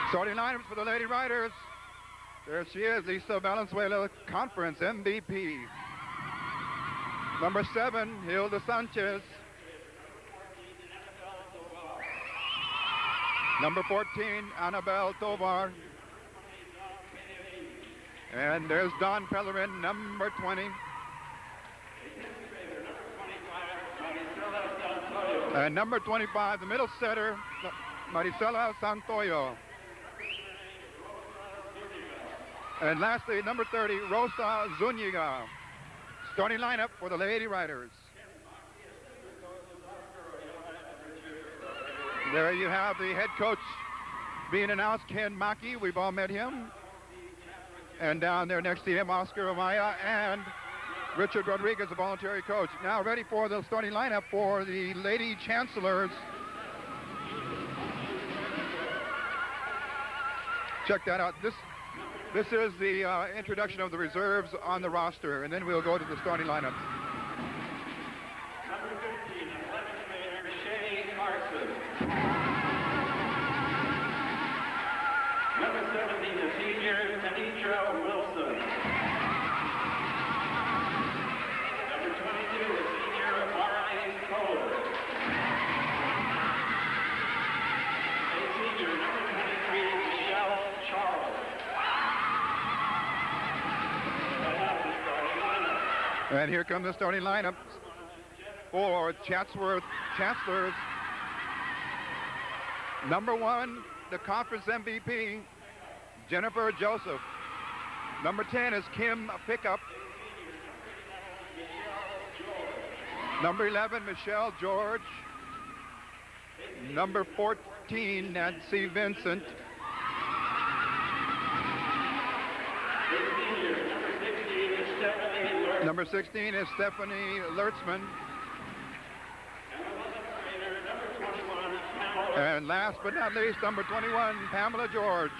Starting lineups for the Lady Riders. There she is, Lisa Valenzuela, Conference MVP. Number 7, Hilda Sanchez. Number 14, Annabelle Tovar. And there's Don Pellerin, number 20. And number 25, the middle setter, Maricela Santoyo. And lastly, number 30, Rosa Zuniga. Starting lineup for the Lady Riders. There you have the head coach being announced, Ken Mackey. We've all met him. And down there next to him, Oscar Amaya and Richard Rodriguez, the voluntary coach. Now ready for the starting lineup for the Lady Chancellors. Check that out. This is the introduction of the reserves on the roster, and then we'll go to the starting lineup. Number 15, 11th Mayor Shay Carson. Number 17, the senior Anitra Wilson. Number 22, the senior Ryan Kohler. A senior, number 23, Michelle Charles. And here come the starting lineup for Chatsworth Chancellors. Number 1, the conference MVP, Jennifer Joseph. Number 10 is Kim Pickup. Number 11, Michelle George. Number 14, Nancy Vincent. Number 16 is Stephanie Lertzman. And last but not least, number 21, Pamela George.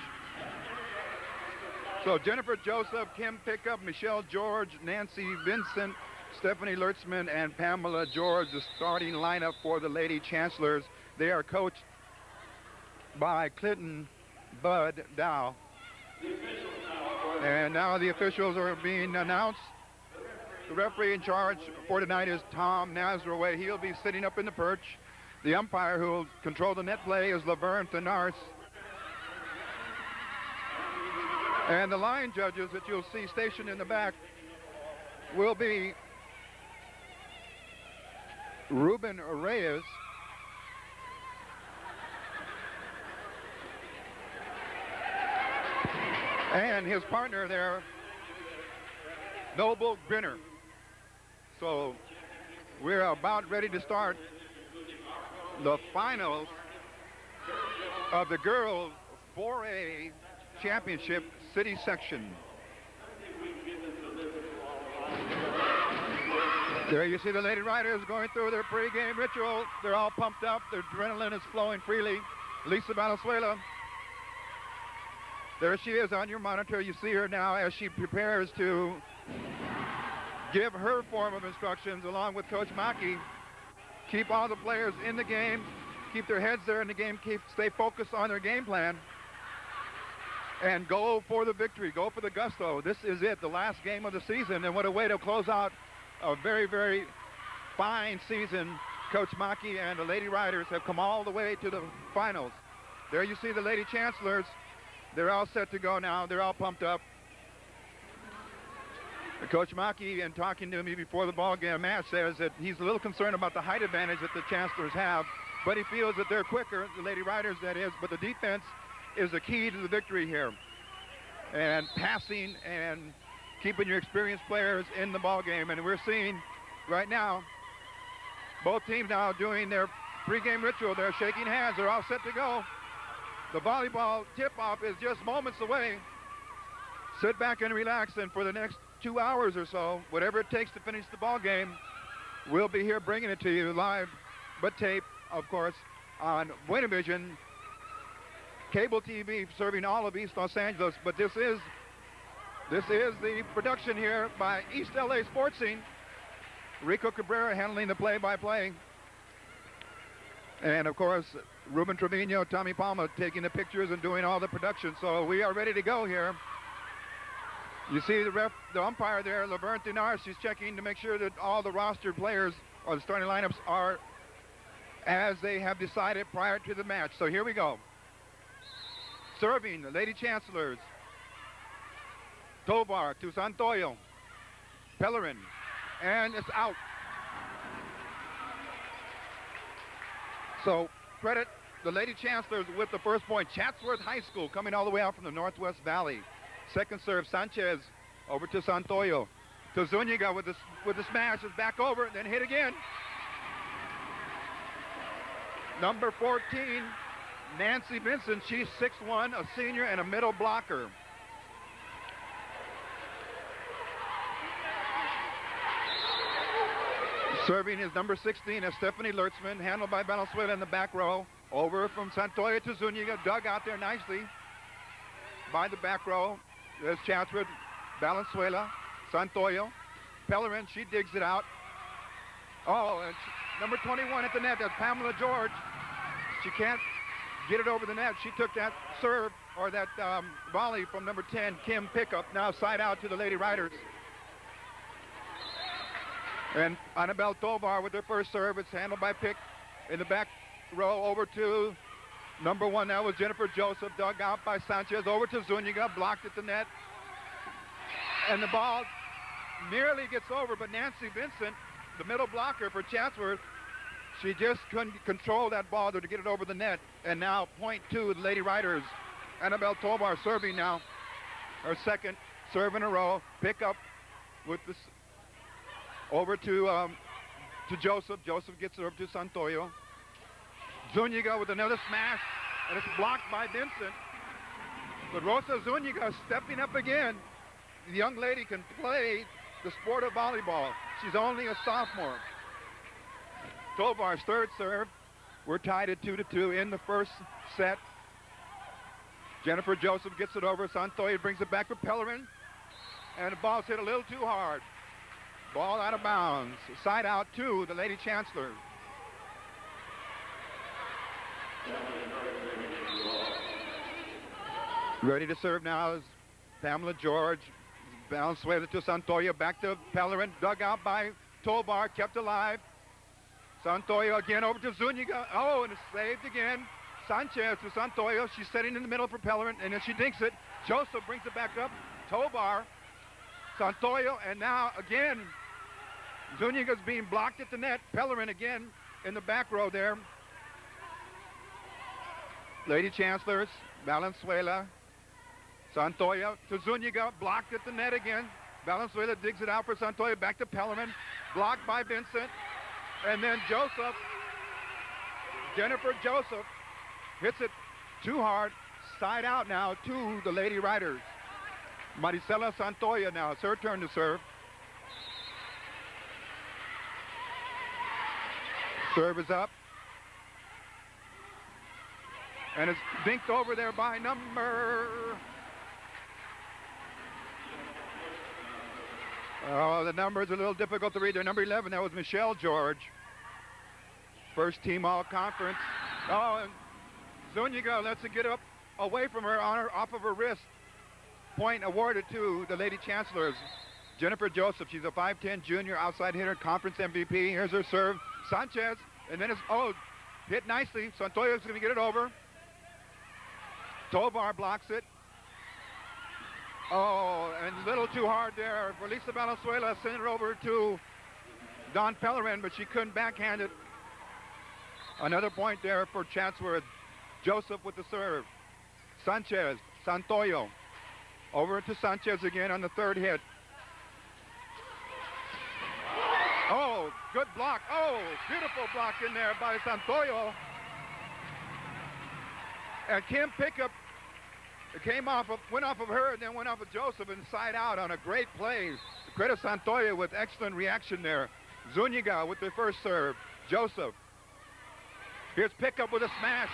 So Jennifer Joseph, Kim Pickup, Michelle George, Nancy Vincent, Stephanie Lertzman, and Pamela George, the starting lineup for the Lady Chancellors. They are coached by Clinton Bud Dow. And now the officials are being announced. The referee in charge for tonight is Tom Nazaroway. He'll be sitting up in the perch. The umpire who will control the net play is Laverne Thenars. And the line judges that you'll see stationed in the back will be Ruben Reyes, and his partner there, Noble Grinner. So we're about ready to start the finals of the girls 4A championship city section. There you see the Lady Riders going through their pregame ritual. They're all pumped up. Their adrenaline is flowing freely. Lisa Valenzuela. There she is on your monitor. You see her now as she prepares to give her form of instructions along with Coach Mackey. Keep all the players in the game, keep their heads there in the game, stay focused on their game plan, and go for the victory, go for the gusto. This is it, the last game of the season, and what a way to close out a very, very fine season. Coach Mackey and the Lady Riders have come all the way to the finals. There you see the Lady Chancellors. They're all set to go now. They're all pumped up. Coach Mackey, in talking to me before the ball game match, says that he's a little concerned about the height advantage that the Chancellors have, but he feels that they're quicker, the Lady Riders that is, but the defense is the key to the victory here. And passing and keeping your experienced players in the ball game. And we're seeing right now both teams now doing their pregame ritual. They're shaking hands. They're all set to go. The volleyball tip-off is just moments away. Sit back and relax, and for the next 2 hours or so, whatever it takes to finish the ball game, we'll be here bringing it to you live, but tape, of course, on Buena Vision, cable TV serving all of East Los Angeles. But this is the production here by East LA Sports Scene. Rico Cabrera handling the play-by-play. And of course, Ruben Trevino, Tommy Palma taking the pictures and doing all the production. So we are ready to go here. You see the umpire there, Laverne Dinar, she's checking to make sure that all the rostered players or the starting lineups are as they have decided prior to the match. So here we go. Serving the Lady Chancellors. Tovar to Santoyo. Pellerin. And it's out. So credit the Lady Chancellors with the first point. Chatsworth High School coming all the way out from the Northwest Valley. Second serve, Sanchez over to Santoyo. To Zuniga with the smash. Is back over, then hit again. Number 14, Nancy Vincent. She's 6'1", a senior and a middle blocker. Serving is number 16, Stephanie Lertzman, handled by Valenzuela in the back row. Over from Santoyo to Zuniga, dug out there nicely by the back row. There's Chatsworth, Valenzuela, Santoyo. Pellerin, she digs it out. Oh, and number 21 at the net, that's Pamela George. She can't get it over the net. She took that serve, or that volley from number 10, Kim Pickup. Now side out to the Lady Riders. And Annabelle Tovar with her first serve. It's handled by Pick in the back row over to number 1. That was Jennifer Joseph, dug out by Sanchez. Over to Zuniga, blocked at the net. And the ball nearly gets over, but Nancy Vincent, the middle blocker for Chatsworth, she just couldn't control that ball to get it over the net. And now point to the Lady Riders. Annabelle Tovar serving now. Her second serve in a row. Pick up with this over to Joseph. Joseph gets it over to Santoyo. Zuniga with another smash, and it's blocked by Vincent. But Rosa Zuniga stepping up again. The young lady can play the sport of volleyball. She's only a sophomore. Tovar's third serve. We're tied at 2-2 in the first set. Jennifer Joseph gets it over. Santoyo brings it back for Pellerin. And the ball's hit a little too hard. Ball out of bounds. Side out to the Lady Chancellor. Ready to serve now is Pamela George. Valenzuela to Santoyo. Back to Pellerin. Dug out by Tovar. Kept alive. Santoyo again over to Zuniga. Oh, and it's saved again. Sanchez to Santoyo. She's setting in the middle for Pellerin, and then she dinks it. Joseph brings it back up. Tovar. Santoyo, and now again, Zuniga's being blocked at the net. Pellerin again in the back row there. Lady Chancellors, Valenzuela, Santoyo to Zuniga, blocked at the net again. Valenzuela digs it out for Santoyo, back to Pellerin, blocked by Vincent. And then Joseph, Jennifer Joseph, hits it too hard, side out now to the Lady Riders. Maricela Santoyo now, it's her turn to serve. Serve is up. And it's dinked over there by number... Oh, the number is a little difficult to read there. Number 11, that was Michelle George. First team all-conference. Oh, and Zuniga lets it get up away from her, off of her wrist. Point awarded to the Lady Chancellors. Jennifer Joseph, she's a 5'10 junior outside hitter, conference MVP. Here's her serve. Sanchez, and then it's, hit nicely. Santoyo's going to get it over. Tovar blocks it. Oh, and a little too hard there for Lisa Valenzuela. Sent it over to Don Pellerin, but she couldn't backhand it. Another point there for Chatsworth. Joseph with the serve. Sanchez, Santoyo. Over to Sanchez again on the third hit. Oh, good block. Oh, beautiful block in there by Santoyo. And Kim Pickup, it went off of her and then went off of Joseph and side out on a great play. Credit Santoyo with excellent reaction there. Zuniga with the first serve. Joseph. Here's Pickup with a smash.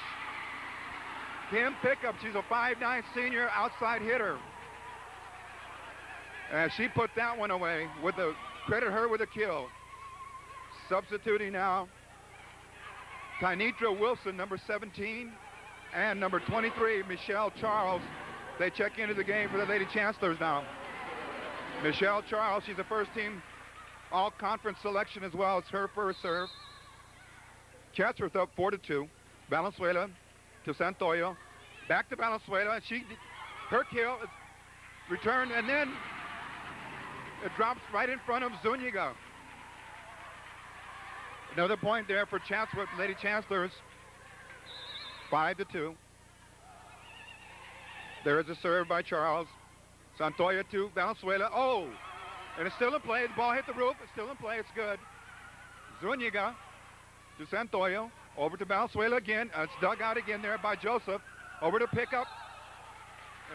Kim Pickup, she's a 5'9 senior outside hitter. And she put that one away with credit her with a kill. Substituting now Tynitra Wilson, number 17, and number 23, Michelle Charles. They check into the game for the Lady Chancellors now. Michelle Charles, she's a first-team all-conference selection as well. It's her first serve. Chatsworth up 4-2. Valenzuela to Santoyo. Back to Valenzuela. Her kill is returned, and then it drops right in front of Zuniga. Another point there for Chatsworth, Lady Chancellors. 5-2. There is a serve by Charles. Santoyo to Valenzuela. Oh, and it's still in play. The ball hit the roof. It's still in play. It's good. Zuniga to Santoyo. Over to Valenzuela again. It's dug out again there by Joseph. Over to pickup.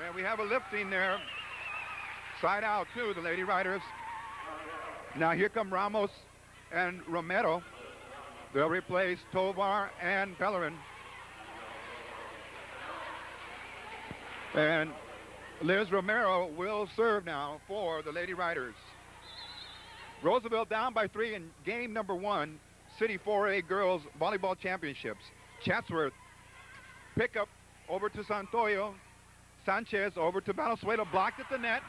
And we have a lifting there. Side out to the Lady Riders. Now here come Ramos and Romero. They'll replace Tovar and Pellerin. And Liz Romero will serve now for the Lady Riders. Roosevelt down by 3 in game number 1, City 4A Girls Volleyball Championships. Chatsworth, pickup over to Santoyo. Sanchez over to Valenzuela, blocked at the net.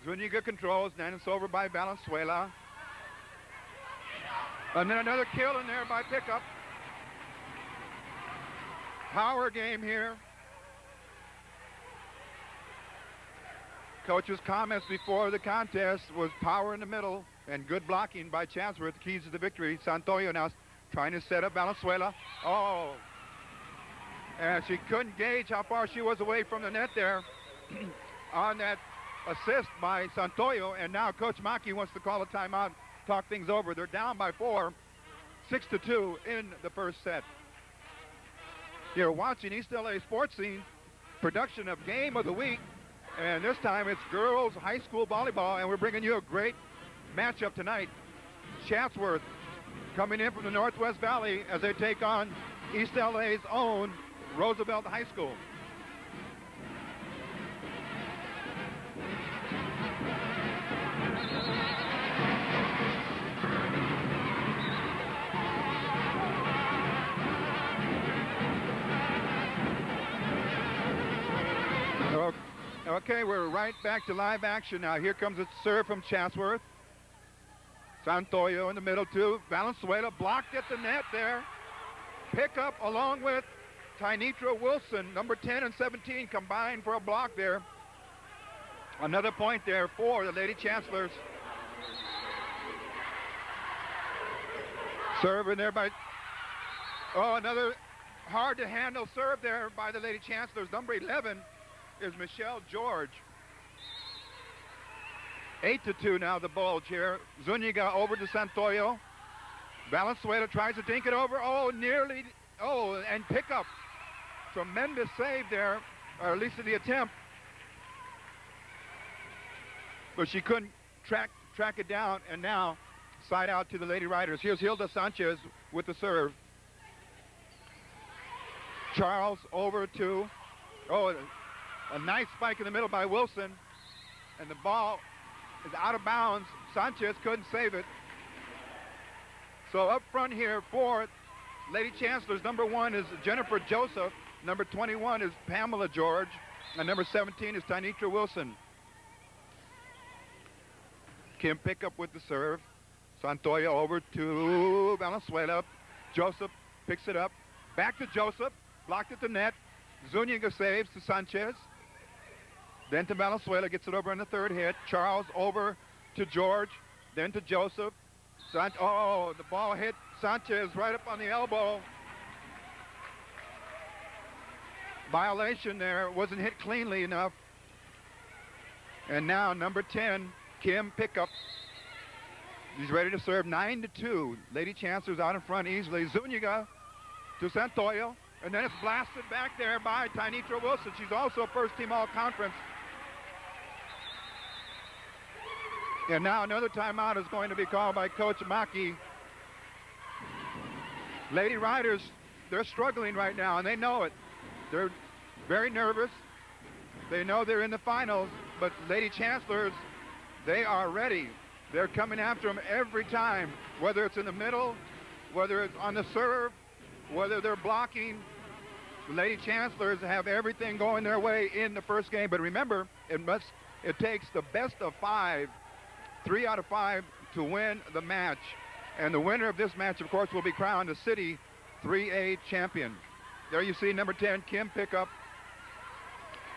Zuniga controls, then it's over by Valenzuela. And then another kill in there by pickup. Power game here. Coach's comments before the contest was power in the middle and good blocking by Chatsworth, keys to the victory. Santoyo now trying to set up Valenzuela. Oh, and she couldn't gauge how far she was away from the net there on that assist by Santoyo, and now Coach Maki wants to call a timeout, talk things over. They're down by 4, 6-2 in the first set. You're watching East LA Sports Scene production of Game of the Week. And this time it's girls high school volleyball, and we're bringing you a great matchup tonight. Chatsworth coming in from the Northwest Valley as they take on East LA's own Roosevelt High School. Okay, we're right back to live action now. Here comes a serve from Chatsworth. Santoyo in the middle too. Valenzuela blocked at the net there. Pick up along with Tynitra Wilson, number 10 and 17 combined for a block there. Another point there for the Lady Chancellors. Serve in there by, another hard to handle serve there by the Lady Chancellors. Number 11 is Michelle George. 8-2 now the bulge here. Zuniga over to Santoyo. Valenzuela tries to dink it over. And pick up. Tremendous save there, or at least in the attempt. But she couldn't track it down, and now side out to the Lady Riders. Here's Hilda Sanchez with the serve. Charles over to, a nice spike in the middle by Wilson, and the ball is out of bounds. Sanchez couldn't save it. So up front here for Lady Chancellors, number 1 is Jennifer Joseph, number 21 is Pamela George, and number 17 is Tynitra Wilson. Kim Pickup with the serve. Santoyo over to Valenzuela. Joseph picks it up. Back to Joseph, blocked at the net. Zuniga saves to Sanchez. Then to Valenzuela, gets it over in the third hit. Charles over to George, then to Joseph. The ball hit Sanchez right up on the elbow. Violation there, wasn't hit cleanly enough. And now number 10, Kim Pickup. He's ready to serve. 9-2. Lady Chancellors out in front easily. Zuniga to Santoyo, and then it's blasted back there by Tynitra Wilson. She's also a first-team all-conference. And now another timeout is going to be called by Coach Maki. Lady Riders, they're struggling right now, and they know it. They're very nervous. They know they're in the finals, but Lady Chancellors, they are ready. They're coming after them every time, whether it's in the middle, whether it's on the serve, whether they're blocking. The Lady Chancellors have everything going their way in the first game. But remember, it takes the best of 5, 3 out of 5 to win the match. And the winner of this match, of course, will be crowned the city 3A champion. There you see number 10, Kim Pickup,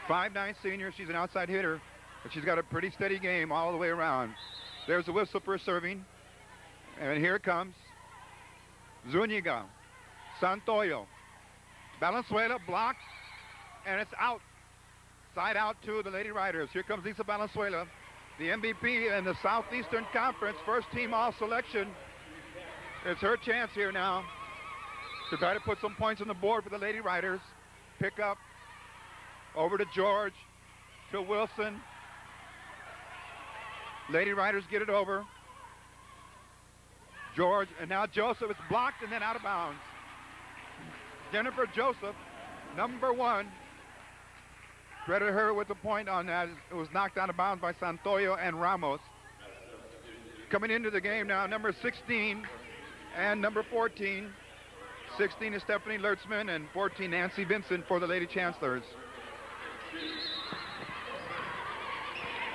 5'9" senior. She's an outside hitter, but she's got a pretty steady game all the way around. There's a whistle for serving. And here it comes. Zuniga, Santoyo, Valenzuela blocked, and it's out. Side out to the Lady Riders. Here comes Lisa Valenzuela, the MVP in the Southeastern Conference, first team all-selection. It's her chance here now to try to put some points on the board for the Lady Riders. Pick up, over to George, to Wilson. Lady Riders get it over. George, and now Joseph is blocked and then out of bounds. Jennifer Joseph, number 1. Credit her with the point on that. It was knocked out of bounds by Santoyo and Ramos. Coming into the game now, number 16 and number 14. 16 is Stephanie Lertzman and 14 Nancy Vincent for the Lady Chancellors.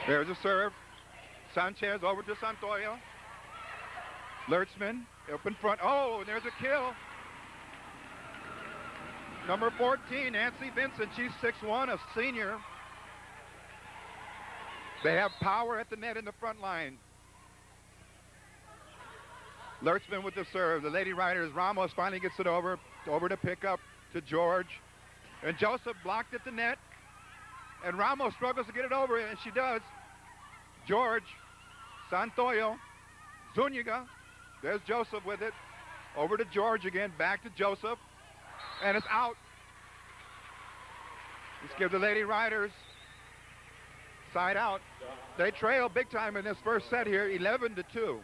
There's a serve. Sanchez over to Santoyo. Lertzman up in front. Oh, and there's a kill. Number 14, Nancy Vincent. She's 6'1", a senior. They have power at the net in the front line. Lertzman with the serve. The Lady Riders, Ramos finally gets it over to pick up to George. And Joseph blocked at the net. And Ramos struggles to get it over, and she does. George, Santoyo, Zuniga. There's Joseph with it. Over to George again, back to Joseph. And it's out. Let's give the Lady Riders side out. They trail big time in this first set here, 11-2.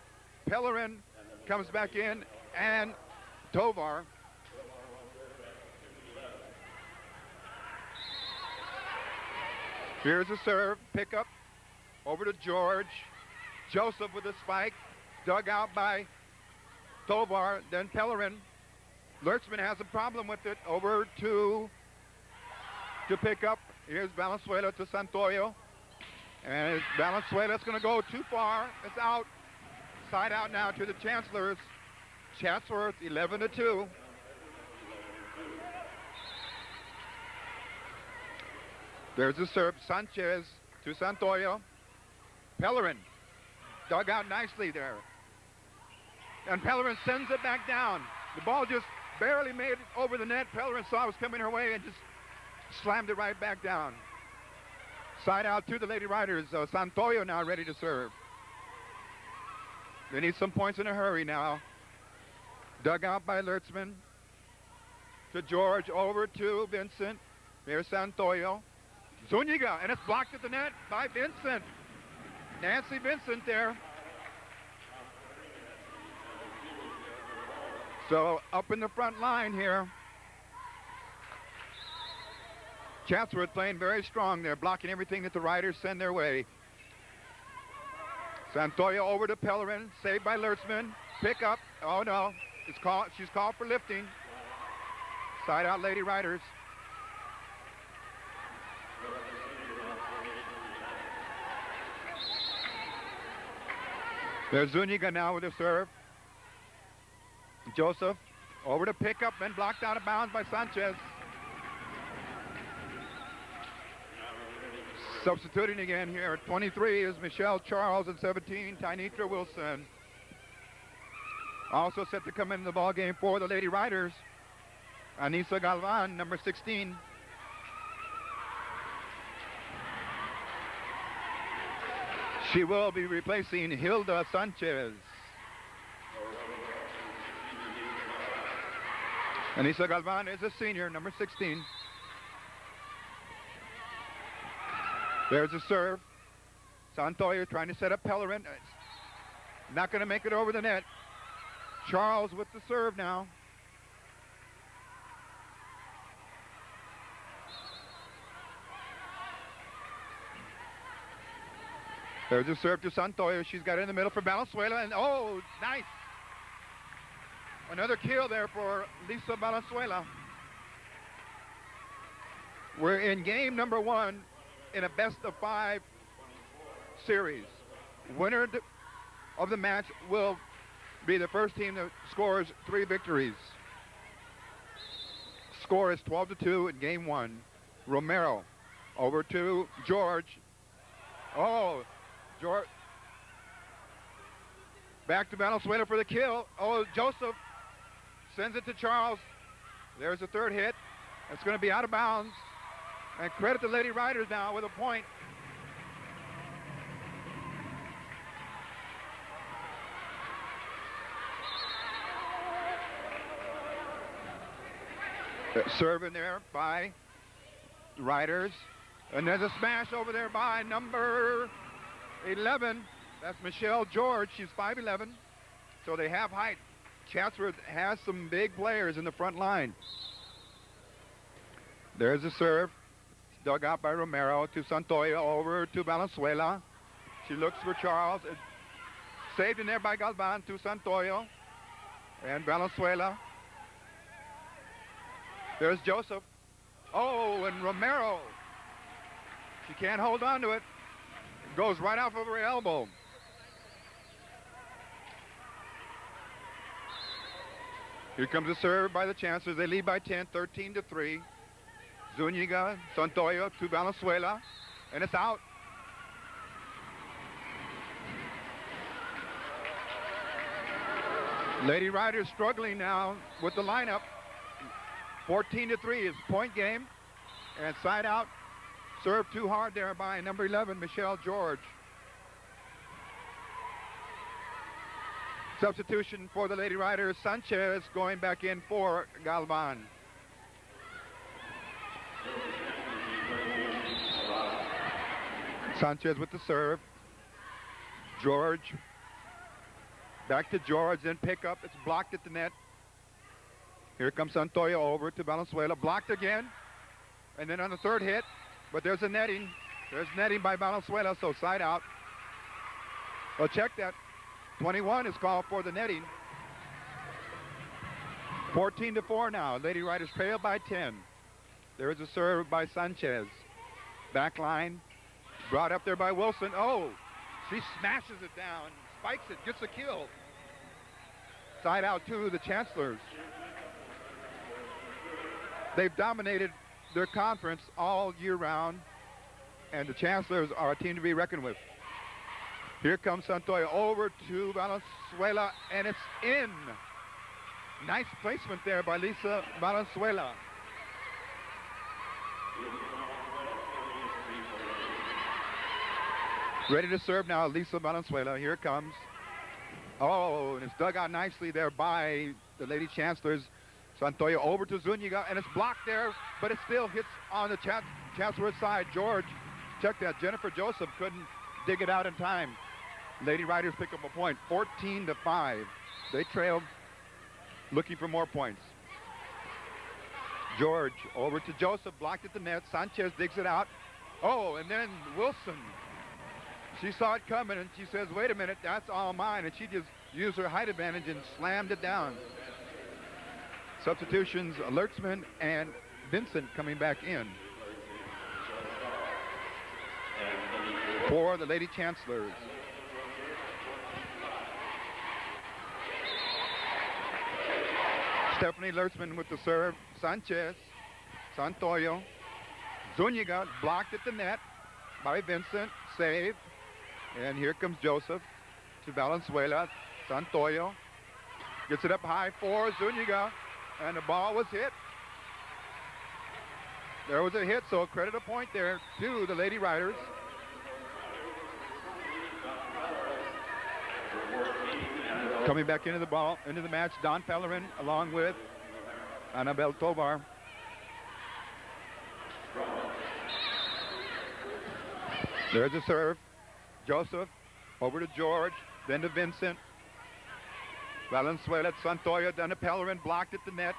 Pellerin comes back in, and Tovar. Here's a serve, pick up, over to George. Joseph with a spike, dug out by Tovar, then Pellerin. Lertzman has a problem with it, over to pick up. Here's Valenzuela to Santoyo. And Valenzuela's going to go too far. It's out. Side out now to the Chancellors. Chatsworth, 11-2. There's the serve. Sanchez to Santoyo. Pellerin dug out nicely there. And Pellerin sends it back down. The ball just barely made it over the net. Pellerin saw it was coming her way and just slammed it right back down. Side out to the Lady Riders. Santoyo now ready to serve. They need some points in a hurry now. Dug out by Lertzman. To George, over to Vincent. There's Santoyo. Zuniga, and it's blocked at the net by Vincent. Nancy Vincent there. So up in the front line here. Chatsworth playing very strong there, blocking everything that the Riders send their way. Santoyo over to Pellerin, saved by Lertzman. Pick up. Oh no, she's called for lifting. Side out Lady Riders. There's Zuniga now with a serve. Joseph over to pick up and blocked out of bounds by Sanchez. Substituting again here at 23 is Michelle Charles, and 17, Tynitra Wilson. Also set to come into the ball game for the Lady Riders, Anissa Galvan, number 16. She will be replacing Hilda Sanchez. Anissa Galvan is a senior, number 16. There's a serve. Santoyo trying to set up Pellerin. Not going to make it over the net. Charles with the serve now. There's a serve to Santoyo. She's got it in the middle for Valenzuela, and oh, nice. Another kill there for Lisa Valenzuela. We're in game number 1 in a best-of-5 series. Winner of the match will be the first team that scores 3 victories. Score is 12-2 in game 1. Romero over to George. Oh, George. Back to Valenzuela for the kill. Oh, Joseph sends it to Charles. There's the third hit. It's going to be out of bounds. And credit the Lady Riders now with a point. Serve in there by Riders. And there's a smash over there by number 11. That's Michelle George. She's 5'11". So they have height. Chatsworth has some big players in the front line. There's a serve. Dug out by Romero to Santoya, over to Valenzuela. She looks for Charles. Saved in there by Galvan to Santoyo. And Valenzuela. There's Joseph. Oh, and Romero. She can't hold on to it. Goes right off of her elbow. Here comes the serve by the Chancellors. They lead by 10, 13-3. Zuniga, Santoyo to Valenzuela, and it's out. Lady Riders struggling now with the lineup. 14-3 is point game, and side out. Served too hard there by number 11, Michelle George. Substitution for the Lady Riders, Sanchez going back in for Galvan. Sanchez with the serve. George. Back to George, then pick up. It's blocked at the net. Here comes Santoyo over to Valenzuela. Blocked again. And then on the third hit, but there's a netting. There's netting by Valenzuela, so side out. Well, check that. 21 is called for the netting. 14-4 now. Lady Riders trail by 10. There is a serve by Sanchez. Back line. Brought up there by Wilson. Oh, she smashes it down, spikes it, gets a kill. Side out to the Chancellors. They've dominated their conference all year round, and the Chancellors are a team to be reckoned with. Here comes Santoya over to Valenzuela, and it's in. Nice placement there by Lisa Valenzuela. Ready to serve now, Lisa Valenzuela. Here it comes. Oh, and it's dug out nicely there by the Lady Chancellors. Santoya over to Zuniga, and it's blocked there, but it still hits on the Chatsworth side. George, check that. Jennifer Joseph couldn't dig it out in time. Lady Riders pick up a point, 14-5. They trailed, looking for more points. George over to Joseph, blocked at the net. Sanchez digs it out. Oh, and then Wilson. She saw it coming, and she says, wait a minute, that's all mine. And she just used her height advantage and slammed it down. Substitutions, Lertzman and Vincent coming back in for the Lady Chancellors. Stephanie Lertzman with the serve. Sanchez, Santoyo, Zuniga blocked at the net by Vincent, save. And here comes Joseph to Valenzuela. Santoyo gets it up high for Zuniga, and the ball was hit. There was a hit, so credit a point there to the Lady Riders. Coming back into the match, Don Pellerin along with Annabelle Tovar. There's a serve. Joseph over to George, then to Vincent. Valenzuela, Santoya, then to Pellerin, blocked at the net.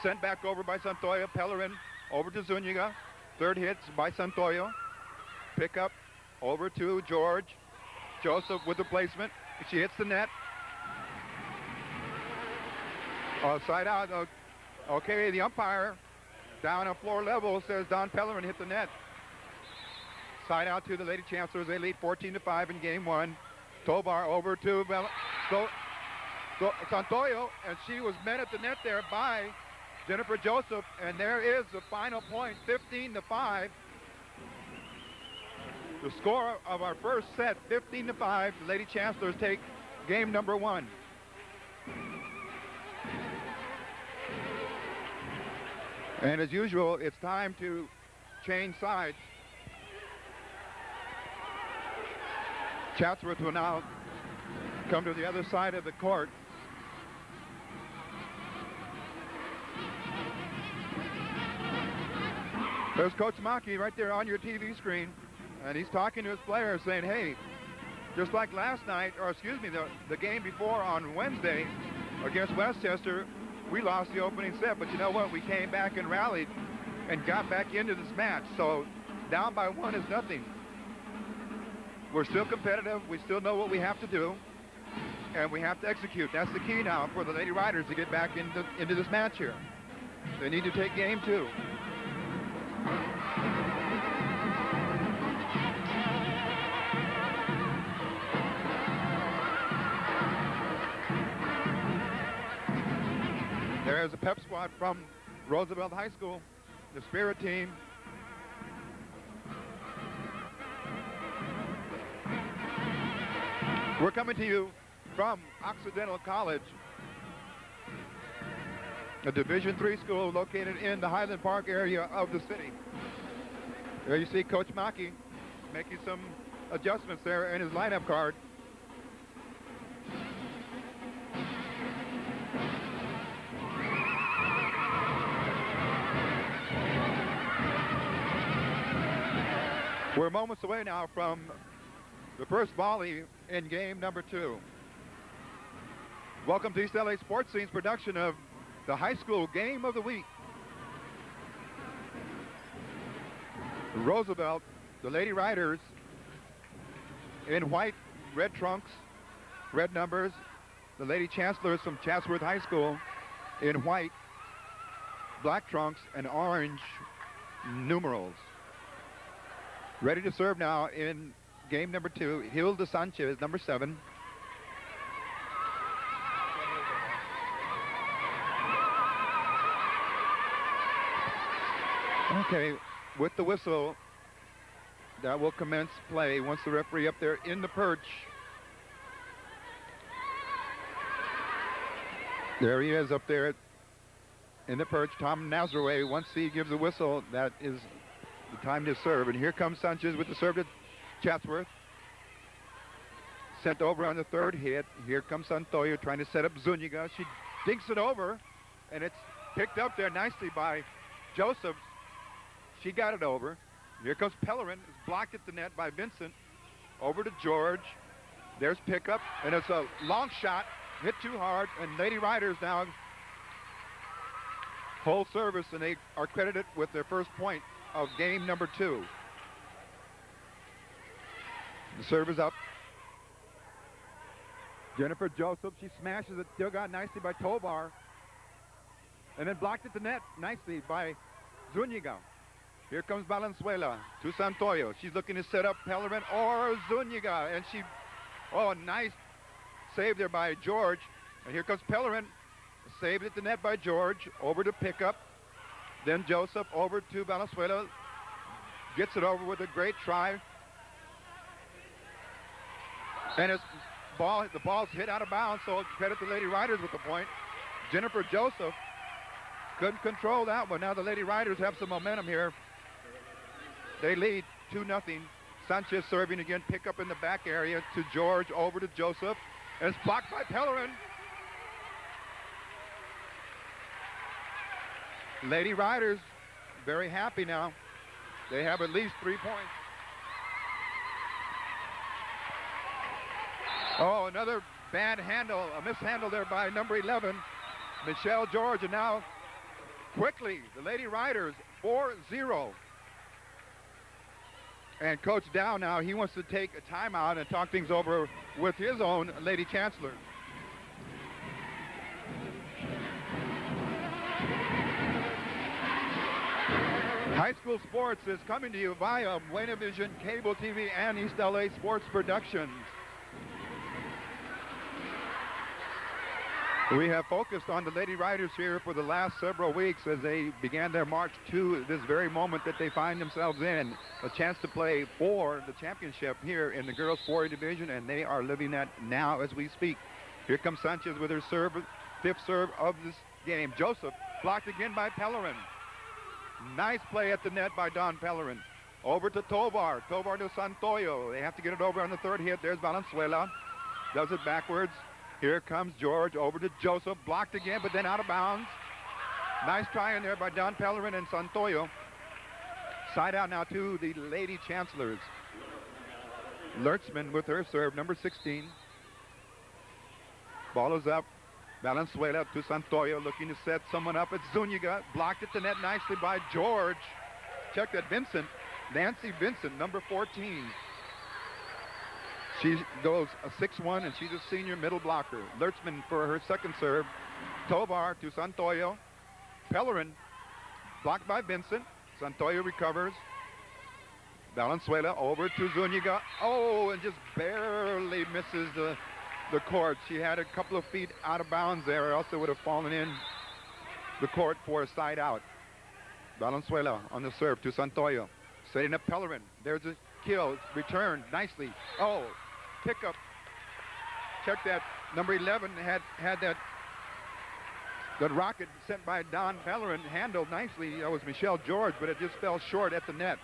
Sent back over by Santoya. Pellerin over to Zuniga. Third hits by Santoyo. Pick up over to George. Joseph with the placement. She hits the net. Side out. Okay, the umpire down on floor level says Don Pellerin hit the net. Side out to the Lady Chancellors. They lead 14-5 in game one. Tovar over to Santoyo, and she was met at the net there by Jennifer Joseph, and there is the final point, 15-5. The score of our first set, 15-5. The Lady Chancellors take game number one. And as usual, it's time to change sides. Chatsworth will now come to the other side of the court. There's Coach Maki right there on your TV screen, and he's talking to his players saying, hey, just like last night, or excuse me, the game before on Wednesday against Westchester, we lost the opening set, but you know what? We came back and rallied and got back into this match. So down by one is nothing. We're still competitive. We still know what we have to do, and we have to execute. That's the key now for the Lady Riders to get back into this match here. They need to take game two. There's a pep squad from Roosevelt High School, the Spirit team. We're coming to you from Occidental College, a Division III school located in the Highland Park area of the city. There you see Coach Maki making some adjustments there in his lineup card. We're moments away now from the first volley in game number two. Welcome to East LA Sports Scene's production of the high school game of the week. Roosevelt, the Lady Riders, in white, red trunks, red numbers. The Lady Chancellors from Chatsworth High School in white, black trunks, and orange numerals. Ready to serve now in game number two, Hilda Sanchez, number 7. Okay, with the whistle, that will commence play once the referee up there in the perch. There he is up there in the perch, Tom Nazarway. Once he gives the whistle, that is the time to serve. And here comes Sanchez with the serve to Chatsworth. Sent over on the third hit. Here comes Santoyo trying to set up Zuniga. She dinks it over, and it's picked up there nicely by Joseph. She got it over. Here comes Pellerin. It's blocked at the net by Vincent. Over to George. There's pickup, and it's a long shot. Hit too hard, and Lady Riders now hold service, and they are credited with their first point of game number two. The serve is up. Jennifer Joseph, she smashes it, still got nicely by Tovar. And then blocked at the net nicely by Zuniga. Here comes Valenzuela to Santoyo. She's looking to set up Pellerin or Zuniga. And she, oh, nice save there by George. And here comes Pellerin. Saved at the net by George. Over to pickup. Then Joseph over to Valenzuela. Gets it over with a great try. And the ball's hit out of bounds, so credit the Lady Riders with the point. Jennifer Joseph couldn't control that one. Now the Lady Riders have some momentum here. They lead 2-0. Sanchez serving again, pick up in the back area to George, over to Joseph. And it's blocked by Pellerin. Lady Riders very happy now. They have at least 3 points. Oh, another bad handle, a mishandle there by number 11, Michelle George. And now, quickly, the Lady Riders 4-0. And Coach Dow now, he wants to take a timeout and talk things over with his own Lady Chancellor. High School Sports is coming to you via Buena Vision Cable TV and East LA Sports Productions. We have focused on the Lady Riders here for the last several weeks as they began their march to this very moment that they find themselves in. A chance to play for the championship here in the girls 4A division, and they are living that now as we speak. Here comes Sanchez with her serve, fifth serve of this game. Joseph blocked again by Pellerin. Nice play at the net by Don Pellerin. Over to Tovar. Tovar to Santoyo. They have to get it over on the third hit. There's Valenzuela. Does it backwards. Here comes George over to Joseph. Blocked again, but then out of bounds. Nice try in there by Don Pellerin and Santoyo. Side out now to the Lady Chancellors. Lertzman with her serve, number 16. Ball is up. Valenzuela to Santoyo, looking to set someone up. It's Zuniga. Blocked at the net nicely by George. Check that, Vincent. Nancy Vincent, number 14. She goes a 6-1, and she's a senior middle blocker. Lertzman for her second serve. Tovar to Santoyo. Pellerin blocked by Vincent. Santoyo recovers. Valenzuela over to Zuniga. Oh, and just barely misses the court. She had a couple of feet out of bounds there, or else it would have fallen in the court for a side out. Valenzuela on the serve to Santoyo. Setting up Pellerin. There's a kill. Returned nicely. Oh, pick up. Check that. Number 11 had that rocket sent by Don Pellerin handled nicely. That was Michelle George, but it just fell short at the net.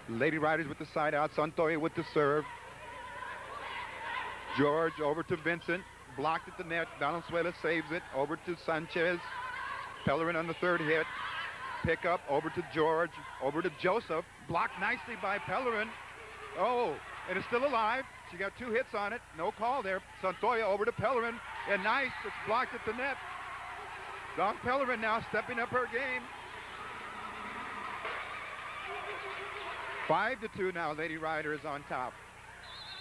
Lady Riders with the side out. Santoyo with the serve. George over to Vincent. Blocked at the net. Valenzuela saves it. Over to Sanchez. Pellerin on the third hit. Pick up over to George. Over to Joseph. Blocked nicely by Pellerin. Oh, and it's still alive. She got 2 hits on it. No call there. Santoyo over to Pellerin. And nice. It's blocked at the net. Don Pellerin now stepping up her game. 5-2 now. Lady Rider is on top.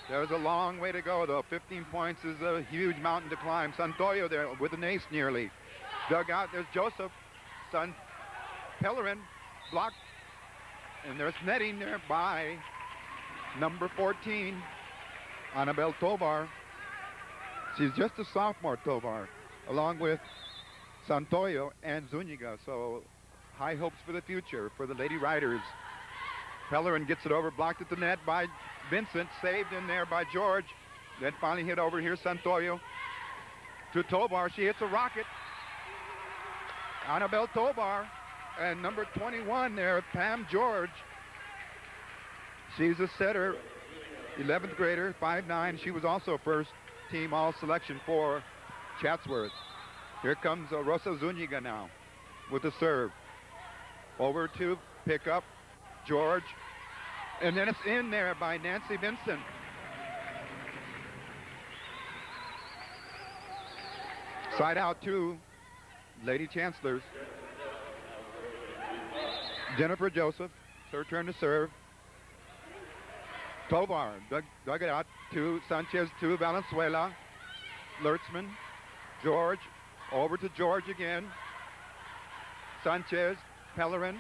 There's a long way to go, though. 15 points is a huge mountain to climb. Santoyo there with an ace nearly. Dug out. There's Joseph. Pellerin blocked. And there's netting there by number 14, Annabelle Tovar. She's just a sophomore, Tovar, along with Santoyo and Zuniga. So high hopes for the future for the Lady Riders. Pellerin gets it over, blocked at the net by Vincent, saved in there by George. Then finally hit over here, Santoyo to Tovar. She hits a rocket. Annabelle Tovar and number 21 there, Pam George. She's a setter, 11th grader, 5'9". She was also first team all selection for Chatsworth. Here comes Rosa Zuniga now with the serve. Over to pick up George. And then it's in there by Nancy Vincent. Side out to Lady Chancellors. Jennifer Joseph, it's her turn to serve. Tovar dug it out to Sanchez to Valenzuela. Lertzman, George, over to George again. Sanchez, Pellerin.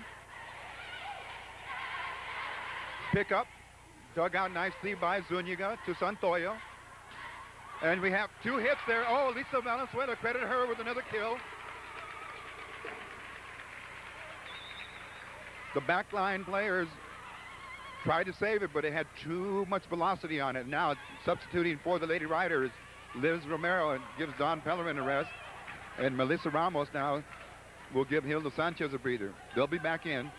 Pick up, dug out nicely by Zuniga to Santoyo. And we have 2 hits there. Oh, Lisa Valenzuela, credit her with another kill. The backline players tried to save it, but it had too much velocity on it. Now substituting for the Lady Riders, Liz Romero, and gives Don Pellerin a rest. And Melissa Ramos now will give Hilda Sanchez a breather. They'll be back in.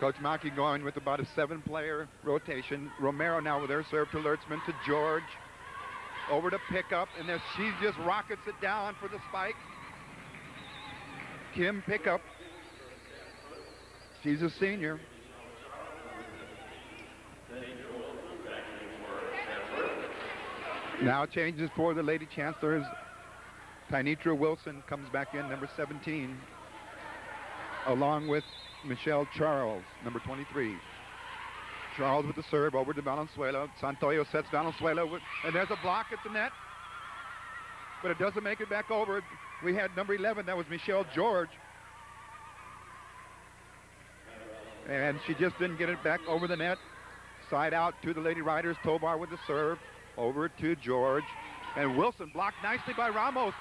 Coach Maki going with about a 7-player rotation. Romero now with her serve to Lertzman, to George. Over to Pickup, and then she just rockets it down for the spike. Kim Pickup. She's a senior. Now changes for the Lady Chancellors. Tynitra Wilson comes back in, number 17, along with Michelle Charles, number 23. Charles with the serve over to Valenzuela. Santoyo sets Valenzuela, and there's a block at the net, but it doesn't make it back over. We had number 11, that was Michelle George. And she just didn't get it back over the net. Side out to the Lady Riders. Tovar with the serve. Over to George. And Wilson blocked nicely by Ramos.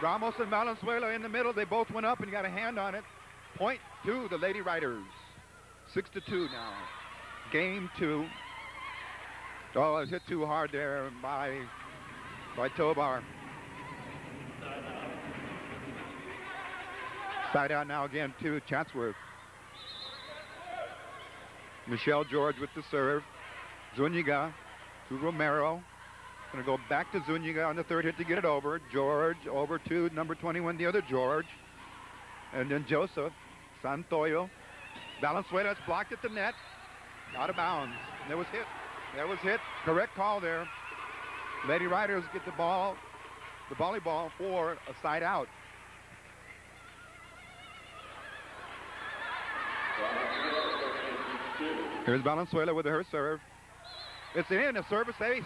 Ramos and Valenzuela in the middle. They both went up and got a hand on it. Point to the Lady Riders. 6-2 now. Game 2. Oh, it was hit too hard there by Tovar. Side out now again to Chatsworth. Michelle George with the serve. Zuniga to Romero. Going to go back to Zuniga on the third hit to get it over. George over to number 21, the other George. And then Joseph. Santoyo. Valenzuela blocked at the net. Out of bounds. And there was hit. There was hit. Correct call there. Lady Riders get the ball, the volleyball for a side out. Here's Valenzuela with her serve. It's in, a service ace.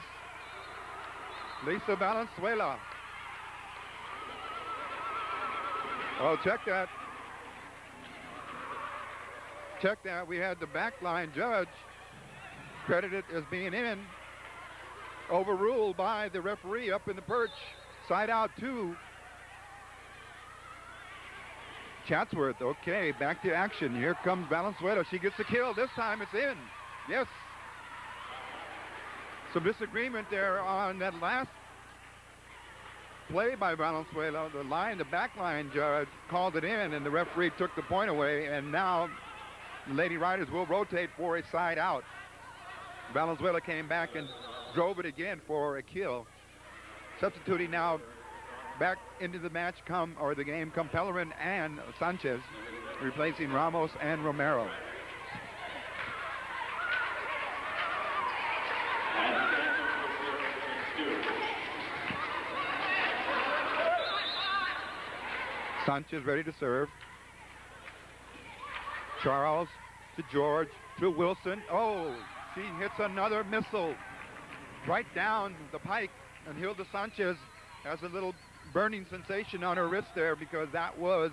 Lisa Valenzuela. Oh, check that. Check that. We had the backline judge credited as being in. Overruled by the referee up in the perch. Side out to Chatsworth. Okay, back to action. Here comes Valenzuela. She gets the kill. This time it's in. Yes. Some disagreement there on that last play by Valenzuela. The back line judge called it in, and the referee took the point away, and now the Lady Riders will rotate for a side out. Valenzuela came back and drove it again for a kill. Substituting now back into the match the game come Pellerin and Sanchez, replacing Ramos and Romero. Sanchez ready to serve. Charles to George to Wilson. Oh, she hits another missile right down the pike, and Hilda Sanchez has a little burning sensation on her wrist there because that was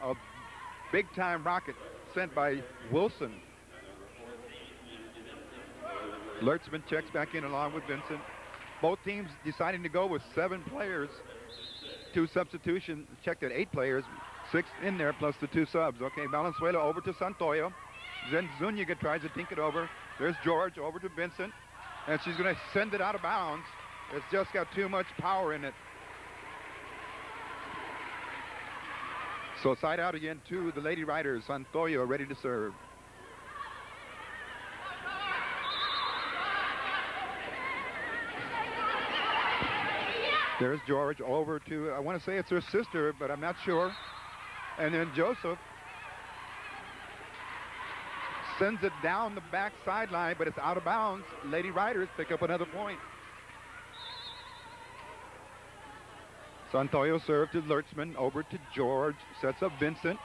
a big-time rocket sent by Wilson. Lertzman checks back in along with Vincent. Both teams deciding to go with 7 players. 2 substitutions, checked at 8 players, 6 in there plus the 2 subs. Okay, Valenzuela over to Santoyo. Then Zuniga tries to tink it over. There's George over to Vincent. And she's going to send it out of bounds. It's just got too much power in it. So side out again to the Lady Riders. Santoyo ready to serve. There's George over to, I want to say it's her sister, but I'm not sure. And then Joseph sends it down the back sideline, but it's out of bounds. Lady Riders pick up another point. Santoyo serve to Lertzman, over to George, sets up Vincent,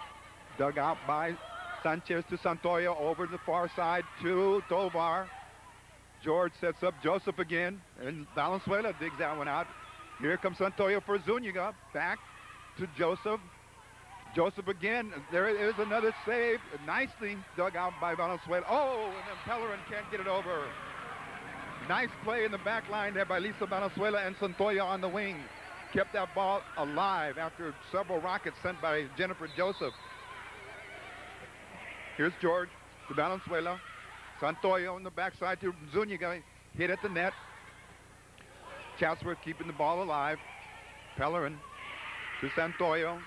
dug out by Sanchez to Santoyo, over the far side to Tovar. George sets up Joseph again, and Valenzuela digs that one out. Here comes Santoyo for Zuniga, back to Joseph. Joseph again, there is another save, nicely dug out by Valenzuela. Oh, and then Pellerin can't get it over. Nice play in the back line there by Lisa Valenzuela, and Santoyo on the wing. Kept that ball alive after several rockets sent by Jennifer Joseph. Here's George to Valenzuela. Santoyo on the backside to Zuniga, hit at the net. Chatsworth keeping the ball alive. Pellerin to Santoyo.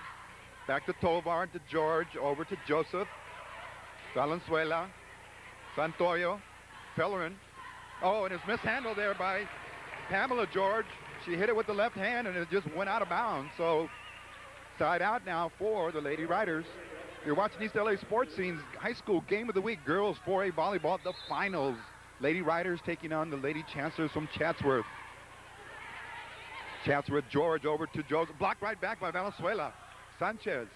Back to Tovar, to George, over to Joseph. Valenzuela. Santoyo. Pellerin. Oh, and it's mishandled there by Pamela George. She hit it with the left hand, and it just went out of bounds. So side out now for the Lady Riders. You're watching East LA Sports Scene's High School Game of the Week, Girls 4A Volleyball, the finals. Lady Riders taking on the Lady Chancellors from Chatsworth. Chatsworth, George over to Joseph. Blocked right back by Valenzuela. Sanchez.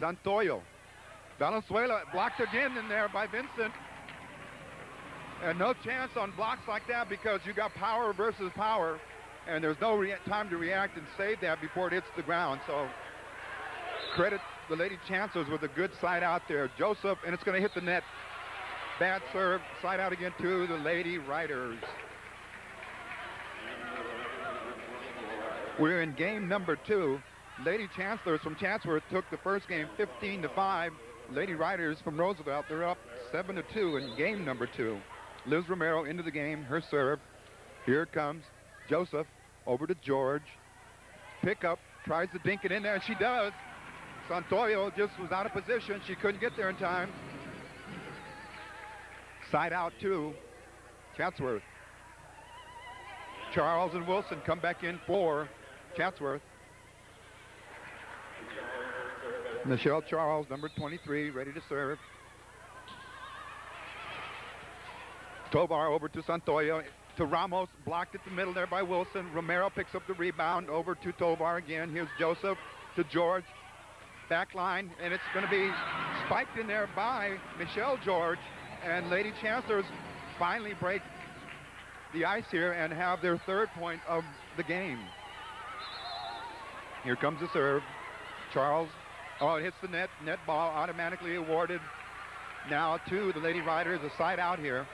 Santoyo. Valenzuela blocked again in there by Vincent. And no chance on blocks like that because you got power versus power. And there's no time to react and save that before it hits the ground. So credit the Lady Chancellors with a good side out there. Joseph, and it's going to hit the net. Bad serve, side out again to the Lady Riders. We're in game number 2. Lady Chancellors from Chatsworth took the first game 15-5. Lady Riders from Roosevelt, they're up 7-2 in game number 2. Liz Romero into the game, her serve. Here it comes. Joseph over to George. Pick up, tries to dink it in there, and she does. Santoyo just was out of position. She couldn't get there in time. Side out to Chatsworth. Charles and Wilson come back in for Chatsworth. Michelle Charles, number 23, ready to serve. Tovar over to Santoyo, to Ramos, blocked at the middle there by Wilson. Romero picks up the rebound, over to Tovar again. Here's Joseph to George. Back line, and it's going to be spiked in there by Michelle George. And Lady Chancellors finally break the ice here and have their third point of the game. Here comes the serve. Charles, oh, it hits the net. Net ball automatically awarded now to the Lady Riders. A side out here.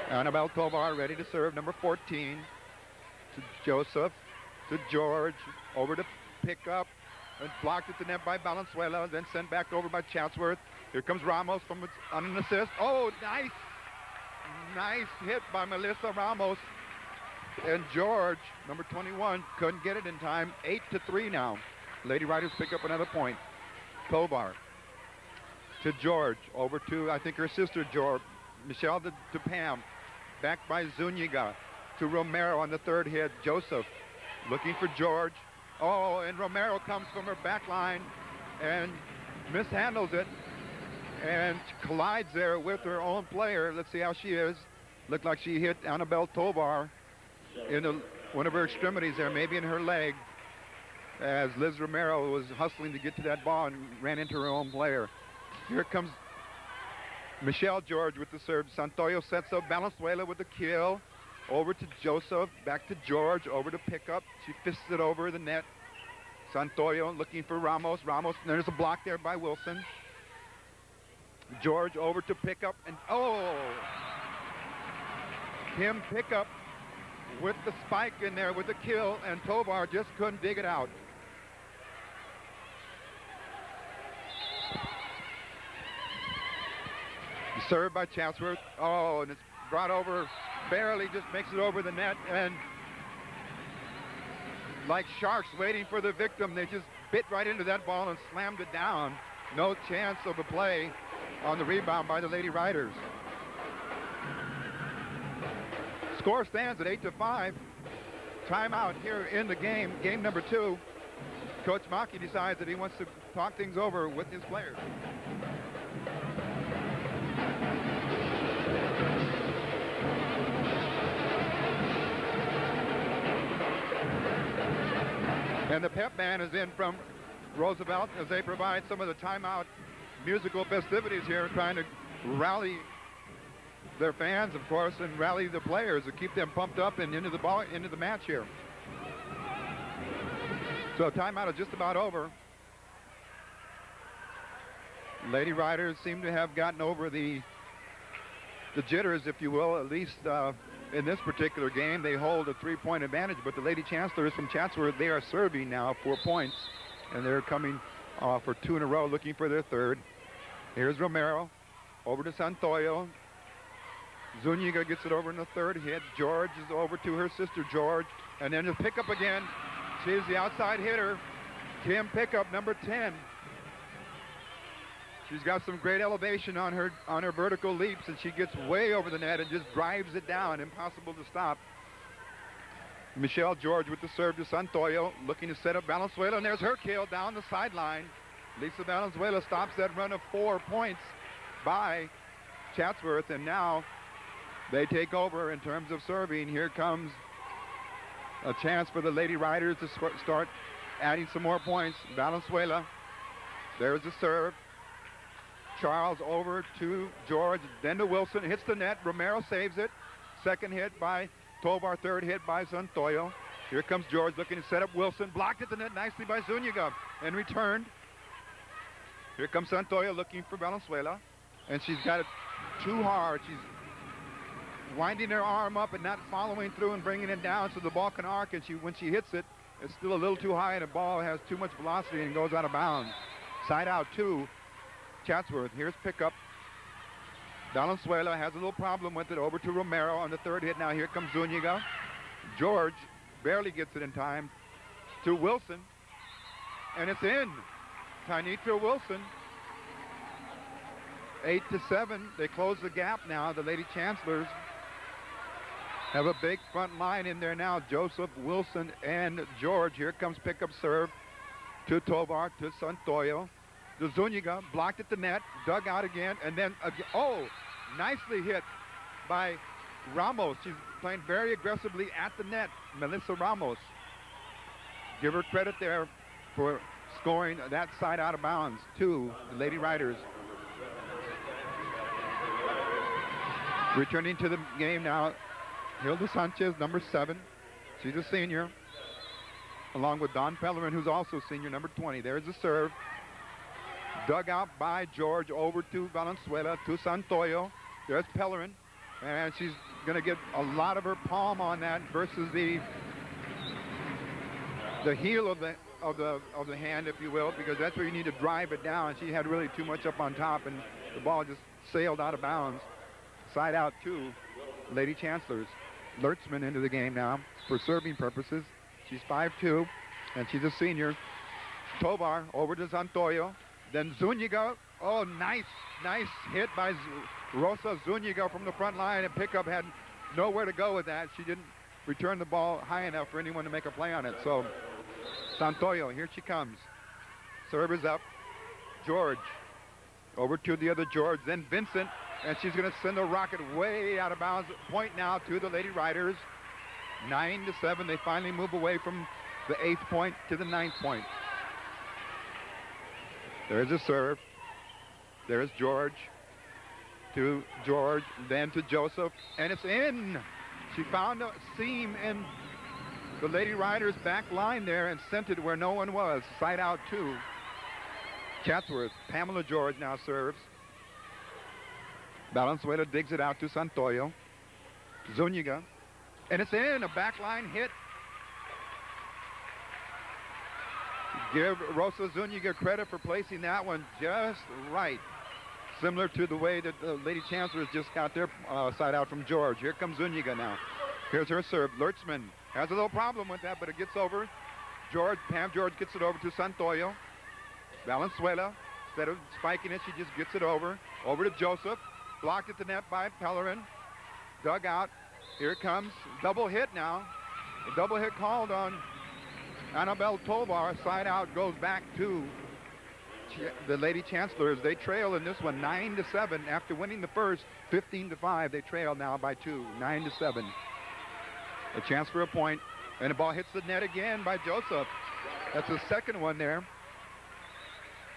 Annabelle Tovar ready to serve, number 14. To Joseph, to George, over to pick up, and blocked at the net by Valenzuela, then sent back over by Chatsworth. Here comes Ramos on an assist. Oh, nice hit by Melissa Ramos. And George, number 21, couldn't get it in time. 8-3 now. Lady Riders pick up another point. Tovar to George, over to, I think, her sister George. Michelle to Pam. Back by Zuniga to Romero on the third hit. Joseph looking for George. Oh, and Romero comes from her back line and mishandles it and collides there with her own player. Let's see how she is. Looked like she hit Annabelle Tovar in one of her extremities there, maybe in her leg, as Liz Romero was hustling to get to that ball and ran into her own player. Here comes Michelle George with the serve. Santoyo sets up Valenzuela with the kill. Over to Joseph, back to George, over to pickup. She fists it over the net. Santoyo looking for Ramos. Ramos, and there's a block there by Wilson. George over to pickup, and oh! Kim pickup with the spike in there with the kill, and Tovar just couldn't dig it out. Served by Chatsworth. Oh, and it's brought over, barely just makes it over the net, and like sharks waiting for the victim, they just bit right into that ball and slammed it down. No chance of a play on the rebound by the Lady Riders. Score stands at 8-5. Timeout here in the game, game number 2. Coach Maki decides that he wants to talk things over with his players. And the pep band is in from Roosevelt as they provide some of the timeout musical festivities here, trying to rally their fans, of course, and rally the players to keep them pumped up and into the match here. So timeout is just about over. Lady Riders seem to have gotten over the jitters, if you will, at least in this particular game. They hold a 3-point advantage, but the Lady Chancellors from Chatsworth, they are serving now 4 points, and they're coming for 2 in a row, looking for their third. Here's Romero, over to Santoyo. Zuniga gets it over in the third hit. George is over to her sister George, and then just pick up again. She's the outside hitter. Kim Pickup, number 10. She's got some great elevation on her vertical leaps, and she gets way over the net and just drives it down. Impossible to stop. Michelle George with the serve to Santoyo, looking to set up Valenzuela, and there's her kill down the sideline. Lisa Valenzuela stops that run of 4 points by Chatsworth, and now they take over in terms of serving. Here comes a chance for the Lady Riders to start adding some more points. Valenzuela, there's the serve. Charles over to George, then to Wilson, hits the net. Romero saves it. Second hit by Tovar, third hit by Santoyo. Here comes George looking to set up Wilson. Blocked at the net nicely by Zuniga and returned. Here comes Santoyo looking for Valenzuela. And she's got it too hard. She's winding her arm up and not following through and bringing it down so the ball can arc. And when she hits it, it's still a little too high and the ball has too much velocity and goes out of bounds. Side out to Chatsworth. Here's pickup. Valenzuela has a little problem with it. Over to Romero on the third hit. Now here comes Zuniga. George barely gets it in time to Wilson. And it's in. Tynitra Wilson. 8-7. They close the gap now. The Lady Chancellors have a big front line in there now. Joseph, Wilson, and George. Here comes pickup serve to Tovar, to Santoyo. To Zuniga, blocked at the net, dug out again, and then, oh, nicely hit by Ramos. She's playing very aggressively at the net, Melissa Ramos. Give her credit there for scoring that side out of bounds to the Lady Riders. Returning to the game now, Hilda Sanchez, number 7. She's a senior, along with Don Pellerin, who's also senior, number 20. There's the serve. Dug out by George over to Valenzuela, to Santoyo. There's Pellerin, and she's going to get a lot of her palm on that versus the heel of the hand, if you will, because that's where you need to drive it down. She had really too much up on top, and the ball just sailed out of bounds. Side out to Lady Chancellors. Lurtzman into the game now for serving purposes. She's 5'2", and she's a senior. Tovar over to Santoyo. Then Zuniga. Oh, nice hit by Rosa Zuniga from the front line, and pickup had nowhere to go with that. She didn't return the ball high enough for anyone to make a play on it. So Santoyo, here she comes. Serve is up. George over to the other George. Then Vincent, and she's going to send a rocket way out of bounds. Point now to the Lady Riders. 9-7. They finally move away from the 8th point to the 9th point. There's a serve. There's George. To George, then to Joseph, and it's in. She found a seam in the Lady Riders' back line there and sent it where no one was. Side out to Chatsworth. Pamela George now serves. Valenzuela digs it out to Santoyo. Zuniga. And it's in. A backline hit. Give Rosa Zuniga credit for placing that one just right. Similar to the way that the Lady Chancellors just got their side out from George. Here comes Zuniga now. Here's her serve. Lurtzman has a little problem with that, but it gets over. Pam George gets it over to Santoyo. Valenzuela, instead of spiking it, she just gets it over. Over to Joseph. Blocked at the net by Pellerin. Dug out. Here it comes. Double hit now. A double hit called on Annabelle Tovar. Side out goes back to the Lady Chancellors. They trail in this one 9-7 after winning the first 15-5. They trail now by 2, 9-7. A chance for a point, and the ball hits the net again by Joseph. That's the second one there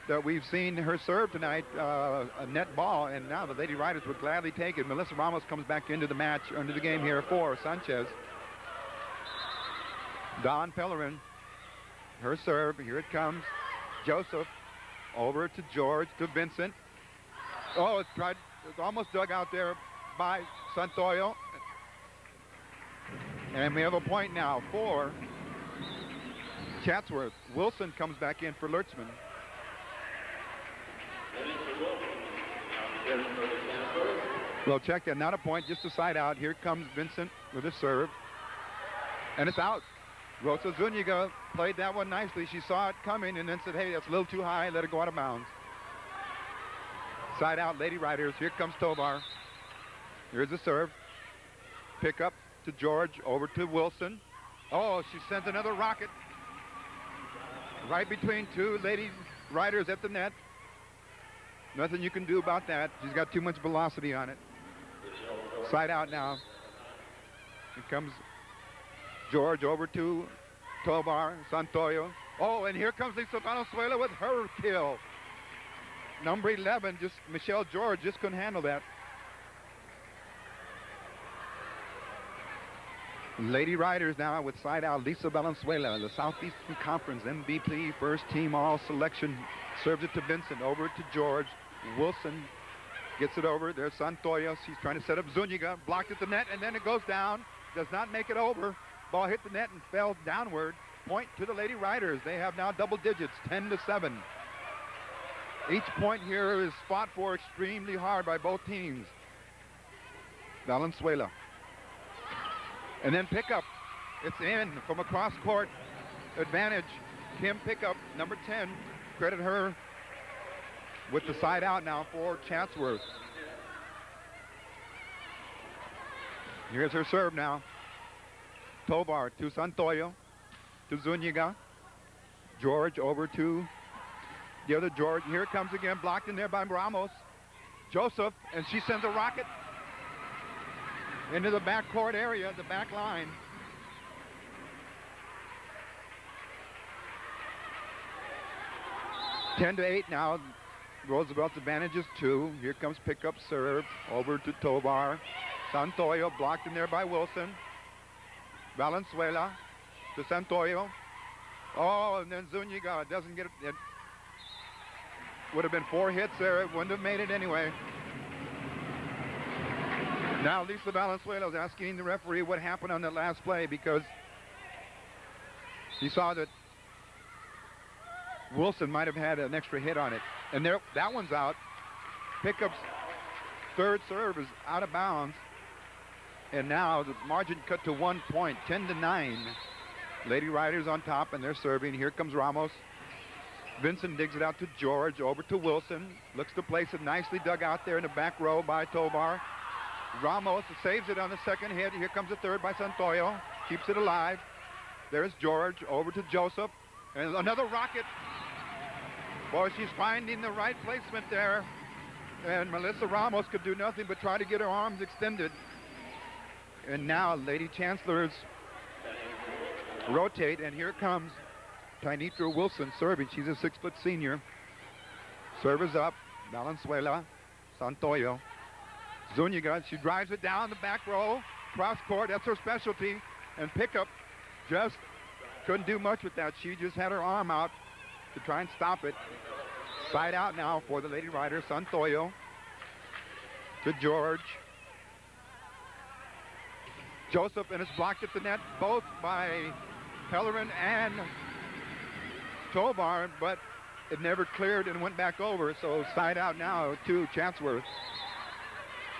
that we've seen her serve tonight, a net ball, and now the Lady Riders would gladly take it. Melissa Ramos comes back into the match, into the game here for Sanchez. Don Pellerin, her serve, here it comes. Joseph over to George, to Vincent. Oh, it's almost dug out there by Santoyo. And we have a point now for Chatsworth. Wilson comes back in for Lurtzman. Well, check that. Not a point, just a side out. Here comes Vincent with a serve. And it's out. Rosa Zuniga played that one nicely. She saw it coming and then said, hey, that's a little too high. Let it go out of bounds. Side out, Lady Riders. Here comes Tovar. Here's the serve. Pick up to George, over to Wilson. Oh, she sends another rocket right between two Lady Riders at the net. Nothing you can do about that. She's got too much velocity on it. Side out now. Here comes George over to Tovar, Santoyo. Oh, and here comes Lisa Valenzuela with her kill. Number 11, just Michelle George just couldn't handle that. Lady Riders now with side out Lisa Valenzuela, the Southeastern Conference MVP, first team all selection. Serves it to Vincent, over to George. Wilson gets it over. There's Santoyo. She's trying to set up Zuniga. Blocked at the net, and then it goes down. Does not make it over. Ball hit the net and fell downward. Point to the Lady Riders. They have now double digits, 10-7. Each point here is fought for extremely hard by both teams. Valenzuela. And then pickup. It's in from a cross-court advantage. Kim Pickup, number 10. Credit her with the side out now for Chatsworth. Here's her serve now. Tovar to Santoyo, to Zuniga. George over to the other George. Here it comes again, blocked in there by Ramos. Joseph, and she sends a rocket into the backcourt area, the back line. Ten to 8 now. Roosevelt's advantage is 2. Here comes pickup serve over to Tovar. Santoyo blocked in there by Wilson. Valenzuela to Santoyo. Oh, and then Zuniga doesn't get it. It would have been 4 hits there. It wouldn't have made it anyway. Now Lisa Valenzuela is asking the referee what happened on that last play, because he saw that Wilson might have had an extra hit on it. And there, that one's out. Pickup's third serve is out of bounds. And now the margin cut to 1 point, 10-9. Lady Riders on top, and they're serving. Here comes Ramos. Vincent digs it out to George, over to Wilson. Looks to place it nicely dug out there in the back row by Tovar. Ramos saves it on the second hit. Here comes the third by Santoyo. Keeps it alive. There's George, over to Joseph. And another rocket. Boy, she's finding the right placement there. And Melissa Ramos could do nothing but try to get her arms extended. And now Lady Chancellors rotate, and here comes Tynitra Wilson serving. She's a 6-foot senior. Serve is up. Valenzuela, Santoyo. Zuniga, she drives it down the back row. Cross court, that's her specialty. And pickup just couldn't do much with that. She just had her arm out to try and stop it. Side out now for the Lady Riders. Santoyo to George. Joseph, and it's blocked at the net, both by Pellerin and Tovar, but it never cleared and went back over. So side out now to Chatsworth.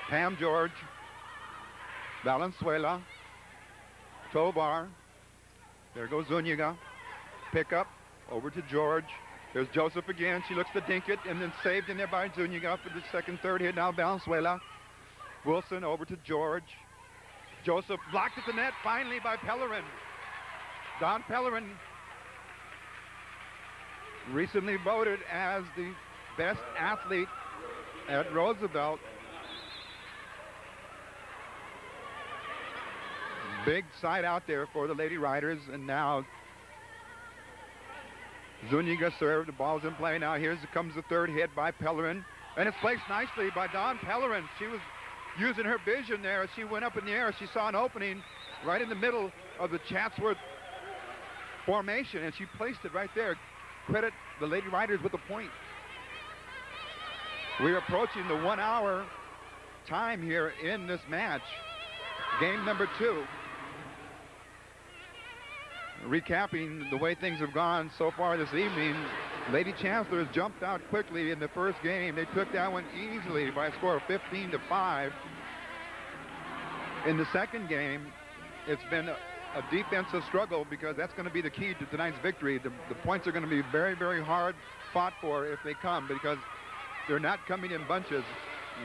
Pam George, Valenzuela, Tovar. There goes Zuniga. Pick up over to George. There's Joseph again. She looks to dink it, and then saved in there by Zuniga for the second, third hit. Now Valenzuela. Wilson over to George. Joseph blocked at the net finally by Pellerin. Don Pellerin, recently voted as the best athlete at Roosevelt. Big side out there for the Lady Riders, and now Zuniga served. The ball's in play now. Here comes the third hit by Pellerin, and it's placed nicely by Don Pellerin. She was using her vision there as she went up in the air. She saw an opening right in the middle of the Chatsworth formation, and she placed it right there. Credit the Lady Riders with a point. We're approaching the 1 hour time here in this match. Game number 2. Recapping the way things have gone so far this evening, Lady Chancellors jumped out quickly in the first game. They took that one easily by a score of 15-5. In the second game, it's been a defensive struggle, because that's going to be the key to tonight's victory. The points are going to be very, very hard fought for if they come, because they're not coming in bunches.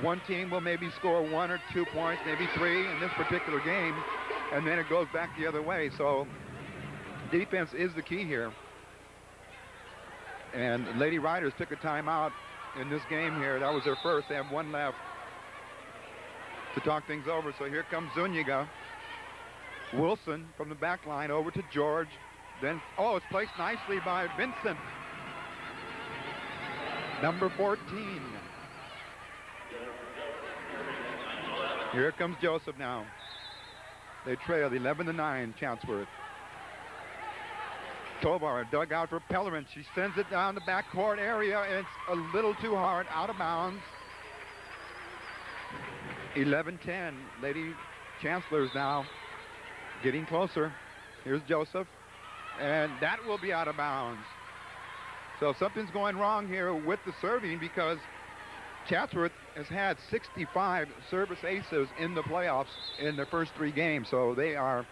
One team will maybe score 1 or 2 points, maybe 3 in this particular game, and then it goes back the other way. So defense is the key here. And Lady Riders took a timeout in this game here. That was their first. They have 1 left to talk things over. So here comes Zuniga. Wilson from the back line over to George. Then, oh, it's placed nicely by Vincent. Number 14. Here comes Joseph now. They trail 11-9, Chatsworth. Tovar dug out for Pellerin. She sends it down the backcourt area, and it's a little too hard, out of bounds. 11-10. Lady Chancellors now getting closer. Here's Joseph, and that will be out of bounds. So something's going wrong here with the serving, because Chatsworth has had 65 service aces in the playoffs in their first 3 games. So they are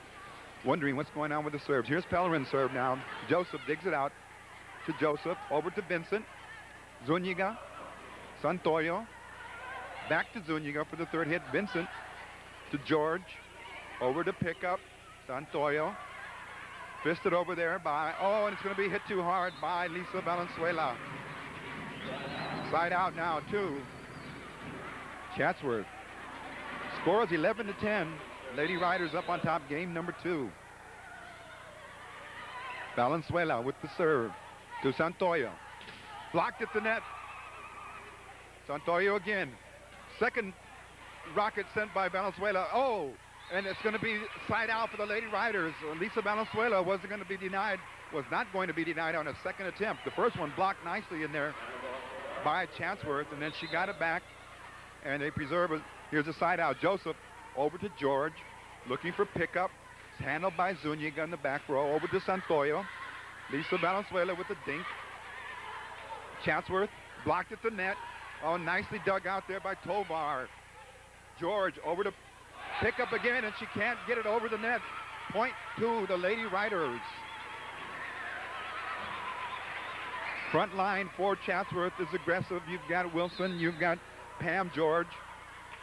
wondering what's going on with the serves. Here's Pellerin's serve now. Joseph digs it out to Joseph, over to Vincent. Zuniga, Santoyo, back to Zuniga for the third hit. Vincent to George, over to pickup. Santoyo, fisted over there by, and it's going to be hit too hard by Lisa Valenzuela. Side out now to Chatsworth. Score is 11-10. Lady Riders up on top, game number 2. Valenzuela with the serve to Santoyo. Blocked at the net. Santoyo again. Second rocket sent by Valenzuela. And it's going to be side out for the Lady Riders. Lisa Valenzuela was not going to be denied on a second attempt. The first one blocked nicely in there by Chatsworth, and then she got it back, and they preserve it. Here's a side out. Joseph over to George, looking for pickup. It's handled by Zuniga in the back row. Over to Santoyo. Lisa Valenzuela with the dink. Chatsworth blocked at the net. Nicely dug out there by Tovar. George over to pickup again, and she can't get it over the net. Point to the Lady Riders. Front line for Chatsworth is aggressive. You've got Wilson, you've got Pam George,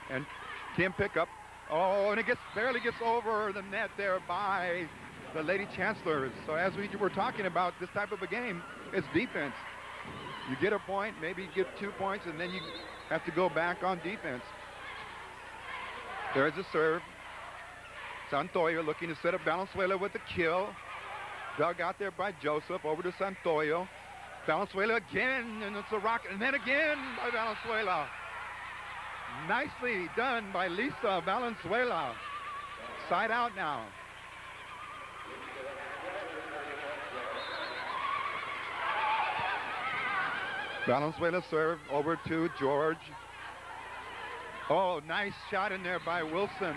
and Kim Pickup. And it barely gets over the net there by the Lady Chancellors. So as we were talking about, this type of a game, it's defense. You get a point, maybe you get 2 points, and then you have to go back on defense. There's a serve. Santoyo looking to set up Valenzuela with a kill. Dug out there by Joseph, over to Santoyo. Valenzuela again, and it's a rocket, and then again by Valenzuela. Nicely done by Lisa Valenzuela. Side out now. Valenzuela serve over to George. Nice shot in there by Wilson.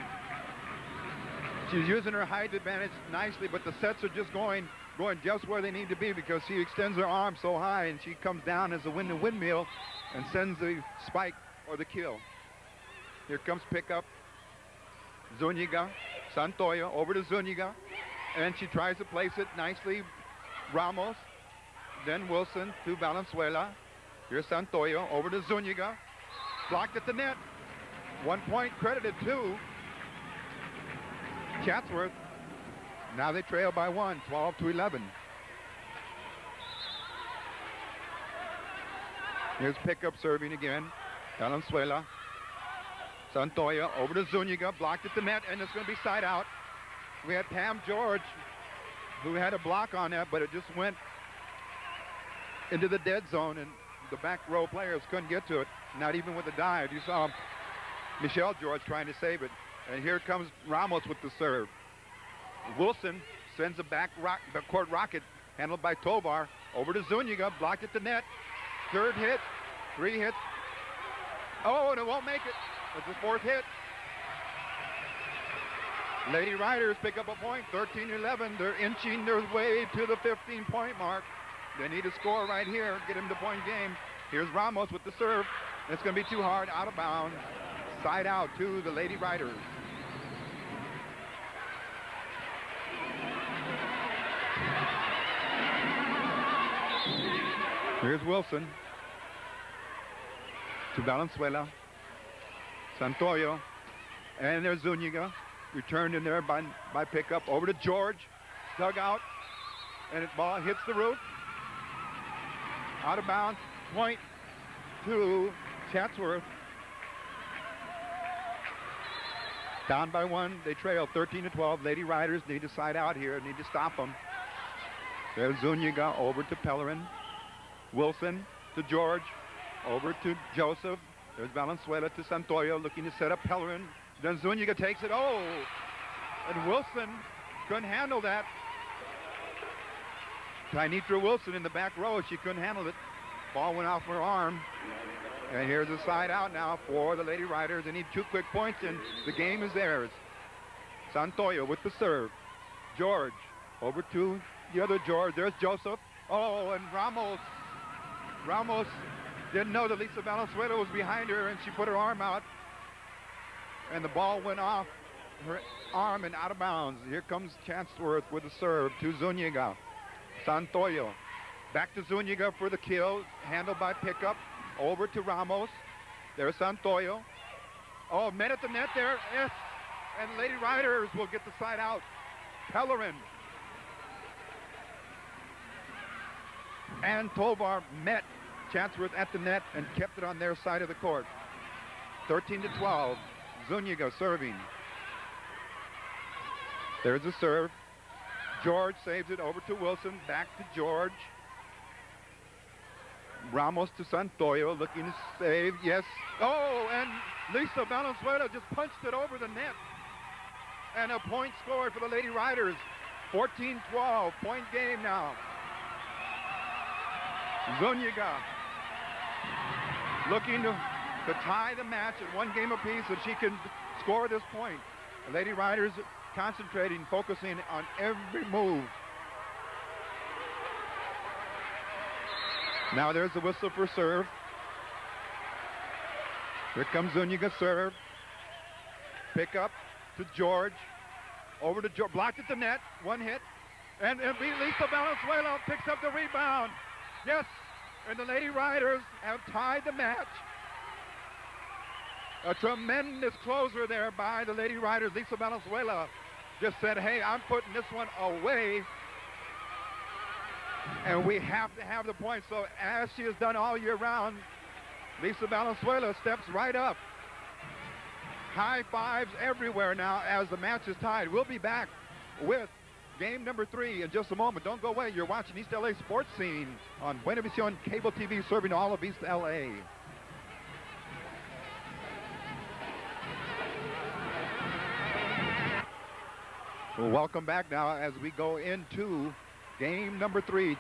She's using her height advantage nicely, but the sets are just going just where they need to be, because she extends her arm so high, and she comes down as a windmill and sends the spike or the kill. Here comes pickup. Zuniga, Santoyo over to Zuniga, and she tries to place it nicely. Ramos, then Wilson to Valenzuela. Here's Santoyo over to Zuniga. Blocked at the net. 1 point credited to Chatsworth. Now they trail by 1, 12-11. Here's pickup serving again. Valenzuela. Santoyo over to Zuniga. Blocked at the net, and it's going to be side out. We had Pam George, who had a block on that, but it just went into the dead zone, and the back row players couldn't get to it, not even with a dive. You saw Michelle George trying to save it. And here comes Ramos with the serve. Wilson sends a backcourt rocket, handled by Tovar, over to Zuniga, blocked at the net. Third hit, 3 hits. And it won't make it. It's the 4th hit. Lady Riders pick up a point, 13-11. They're inching their way to the 15-point mark. They need a score right here, get them to point game. Here's Ramos with the serve. It's going to be too hard, out of bounds. Side out to the Lady Riders. Here's Wilson to Valenzuela. Santoyo. And there's Zuniga. Returned in there by pickup. Over to George. Dug out. And the ball hits the roof. Out of bounds. Point to Chatsworth. Down by 1. They trail 13-12. Lady Riders need to side out here. Need to stop them. There's Zuniga over to Pellerin. Wilson to George. Over to Joseph. There's Valenzuela to Santoyo, looking to set up Pellerin. Then Zuniga takes it. And Wilson couldn't handle that. Tynitra Wilson in the back row, she couldn't handle it. Ball went off her arm. And here's a side out now for the Lady Riders. They need 2 quick points, and the game is theirs. Santoyo with the serve. George over to the other George. There's Joseph. Oh, and Ramos. Ramos didn't know that Lisa Valenzuela was behind her, and she put her arm out. And the ball went off her arm and out of bounds. Here comes Chatsworth with the serve to Zuniga. Santoyo. Back to Zuniga for the kill. Handled by Pickup. Over to Ramos. There's Santoyo. Oh, met at the net there. Yes. And Lady Riders will get the side out. Pellerin and Tovar met Chatsworth at the net and kept it on their side of the court. 13-12. Zuniga serving. There's a serve. George saves it over to Wilson. Back to George. Ramos to Santoyo, looking to save. Yes. Oh, and Lisa Valenzuela just punched it over the net. And a point scored for the Lady Riders. 14-12. Point game now. Zuniga looking to tie the match at 1 game apiece so she can score this point. The Lady Riders concentrating, focusing on every move. Now there's the whistle for serve. Here comes Zuniga serve. Pick up to George. Over to George. Blocked at the net. 1 hit. And Lisa Valenzuela picks up the rebound. Yes. And the Lady Riders have tied the match. A tremendous closer there by the Lady Riders. Lisa Valenzuela just said, hey, I'm putting this one away. And we have to have the point. So as she has done all year round, Lisa Valenzuela steps right up. High fives everywhere now as the match is tied. We'll be back with game number 3 in just a moment. Don't go away. You're watching East LA Sports Scene on Buenavision Cable TV, serving all of East LA. Well, welcome back now as we go into game number 3.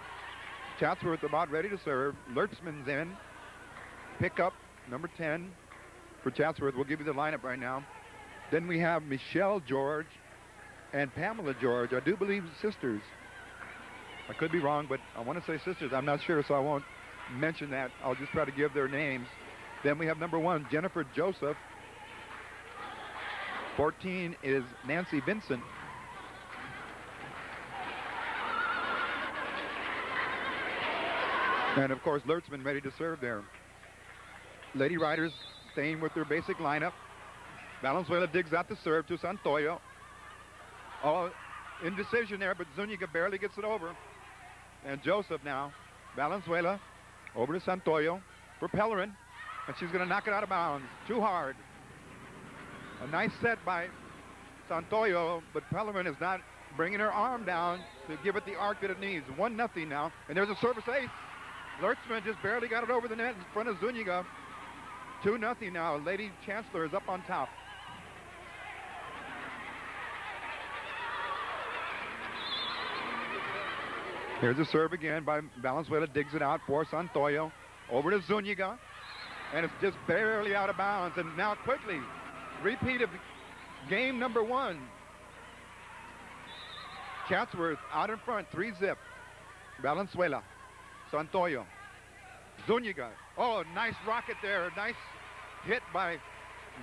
Chatsworth about ready to serve. Lurtzman's in. Pick up number 10 for Chatsworth. We'll give you the lineup right now. Then we have Michelle George and Pamela George. I do believe sisters. I could be wrong, but I want to say sisters. I'm not sure, so I won't mention that. I'll just try to give their names. Then we have number 1, Jennifer Joseph. 14 is Nancy Vincent. And, of course, Lurtzman ready to serve there. Lady Riders staying with their basic lineup. Valenzuela digs out the serve to Santoyo. Oh, indecision there, but Zuniga barely gets it over. And Joseph now. Valenzuela over to Santoyo for Pellerin. And she's going to knock it out of bounds. Too hard. A nice set by Santoyo, but Pellerin is not bringing her arm down to give it the arc that it needs. 1-0 now. And there's a service ace. Lurtzman just barely got it over the net in front of Zuniga. 2-0 now. Lady Chancellor is up on top. Here's a serve again by Valenzuela. Digs it out for Santoyo. Over to Zuniga. And it's just barely out of bounds. And now quickly, repeat of game number 1. Chatsworth out in front, 3-zip. Valenzuela. Santoyo. Zuniga. Oh, nice rocket there. Nice hit by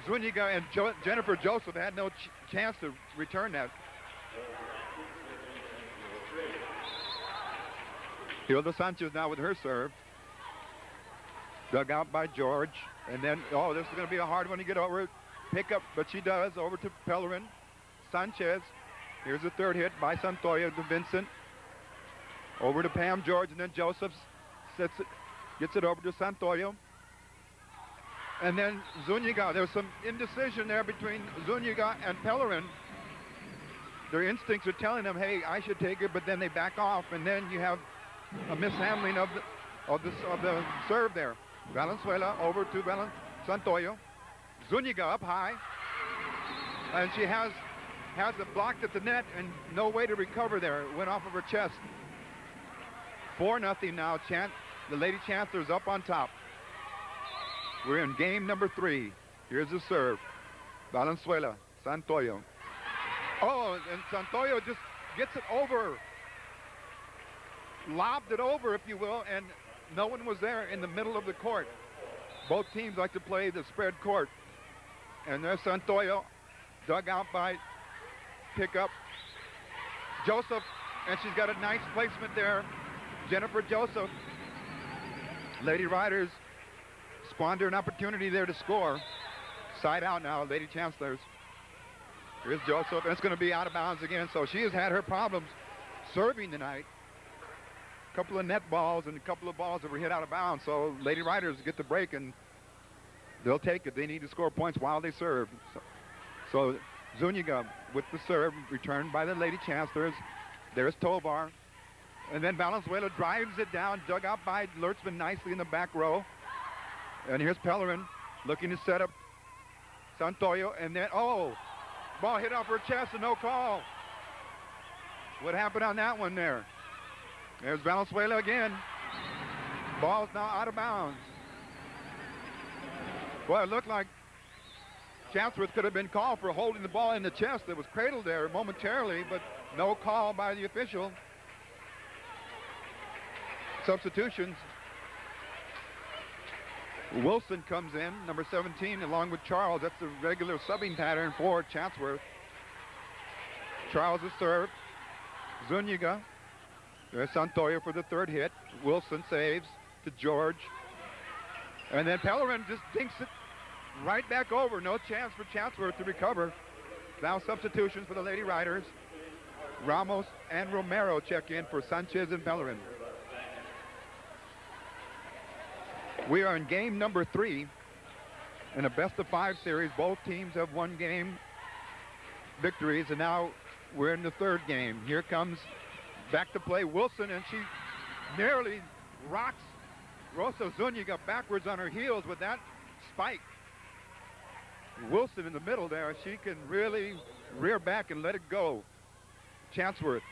Zuniga, and Jennifer Joseph had no chance to return that. Hilda Sanchez now with her serve. Dug out by George. And then, oh, this is going to be a hard one to get over. Pick up, but she does. Over to Pellerin. Sanchez. Here's the third hit by Santoyo to Vincent. Over to Pam George, and then Joseph sets it, gets it over to Santoyo. And then Zuniga. There's some indecision there between Zuniga and Pellerin. Their instincts are telling them, hey, I should take it, but then they back off, and then you have a mishandling of the serve there. Valenzuela over to Santoyo. Zuniga up high. And she has has it blocked at the net and no way to recover there. It went off of her chest. 4-0 now. The Lady Chancellor's up on top. We're in game number 3. Here's the serve. Valenzuela, Santoyo. Oh, and Santoyo just gets it over. Lobbed it over, if you will, and no one was there in the middle of the court. Both teams like to play the spread court. And there's Santoyo, dug out by pickup. Joseph, and she's got a nice placement there. Jennifer Joseph. Lady Riders squander an opportunity there to score. Side out now, Lady Chancellors. Here's Joseph, and it's going to be out of bounds again. So she has had her problems serving tonight. A couple of net balls and a couple of balls that were hit out of bounds. So Lady Riders get the break, and they'll take it. They need to score points while they serve. So Zuniga with the serve, returned by the Lady Chancellors. There's Tovar. And then Valenzuela drives it down, dug out by Lurtzman nicely in the back row. And here's Pellerin looking to set up Santoyo. And then, oh, ball hit off her chest and no call. What happened on that one there? There's Valenzuela again. Ball's now out of bounds. Boy, it looked like Chatsworth could have been called for holding the ball in the chest. It was cradled there momentarily, but no call by the official. Substitutions. Wilson comes in, number 17, along with Charles. That's the regular subbing pattern for Chatsworth. Charles is served. Zuniga. There's Santoyo for the third hit. Wilson saves to George. And then Pellerin just dinks it right back over. No chance for Chatsworth to recover. Now substitutions for the Lady Riders. Ramos and Romero check in for Sanchez and Pellerin. We are in game number 3 in a best-of-5 series. Both teams have one game victories, and now we're in the third game. Here comes back to play Wilson, and she nearly rocks Rosa Zuniga backwards on her heels with that spike. Wilson in the middle there, she can really rear back and let it go. Chatsworth.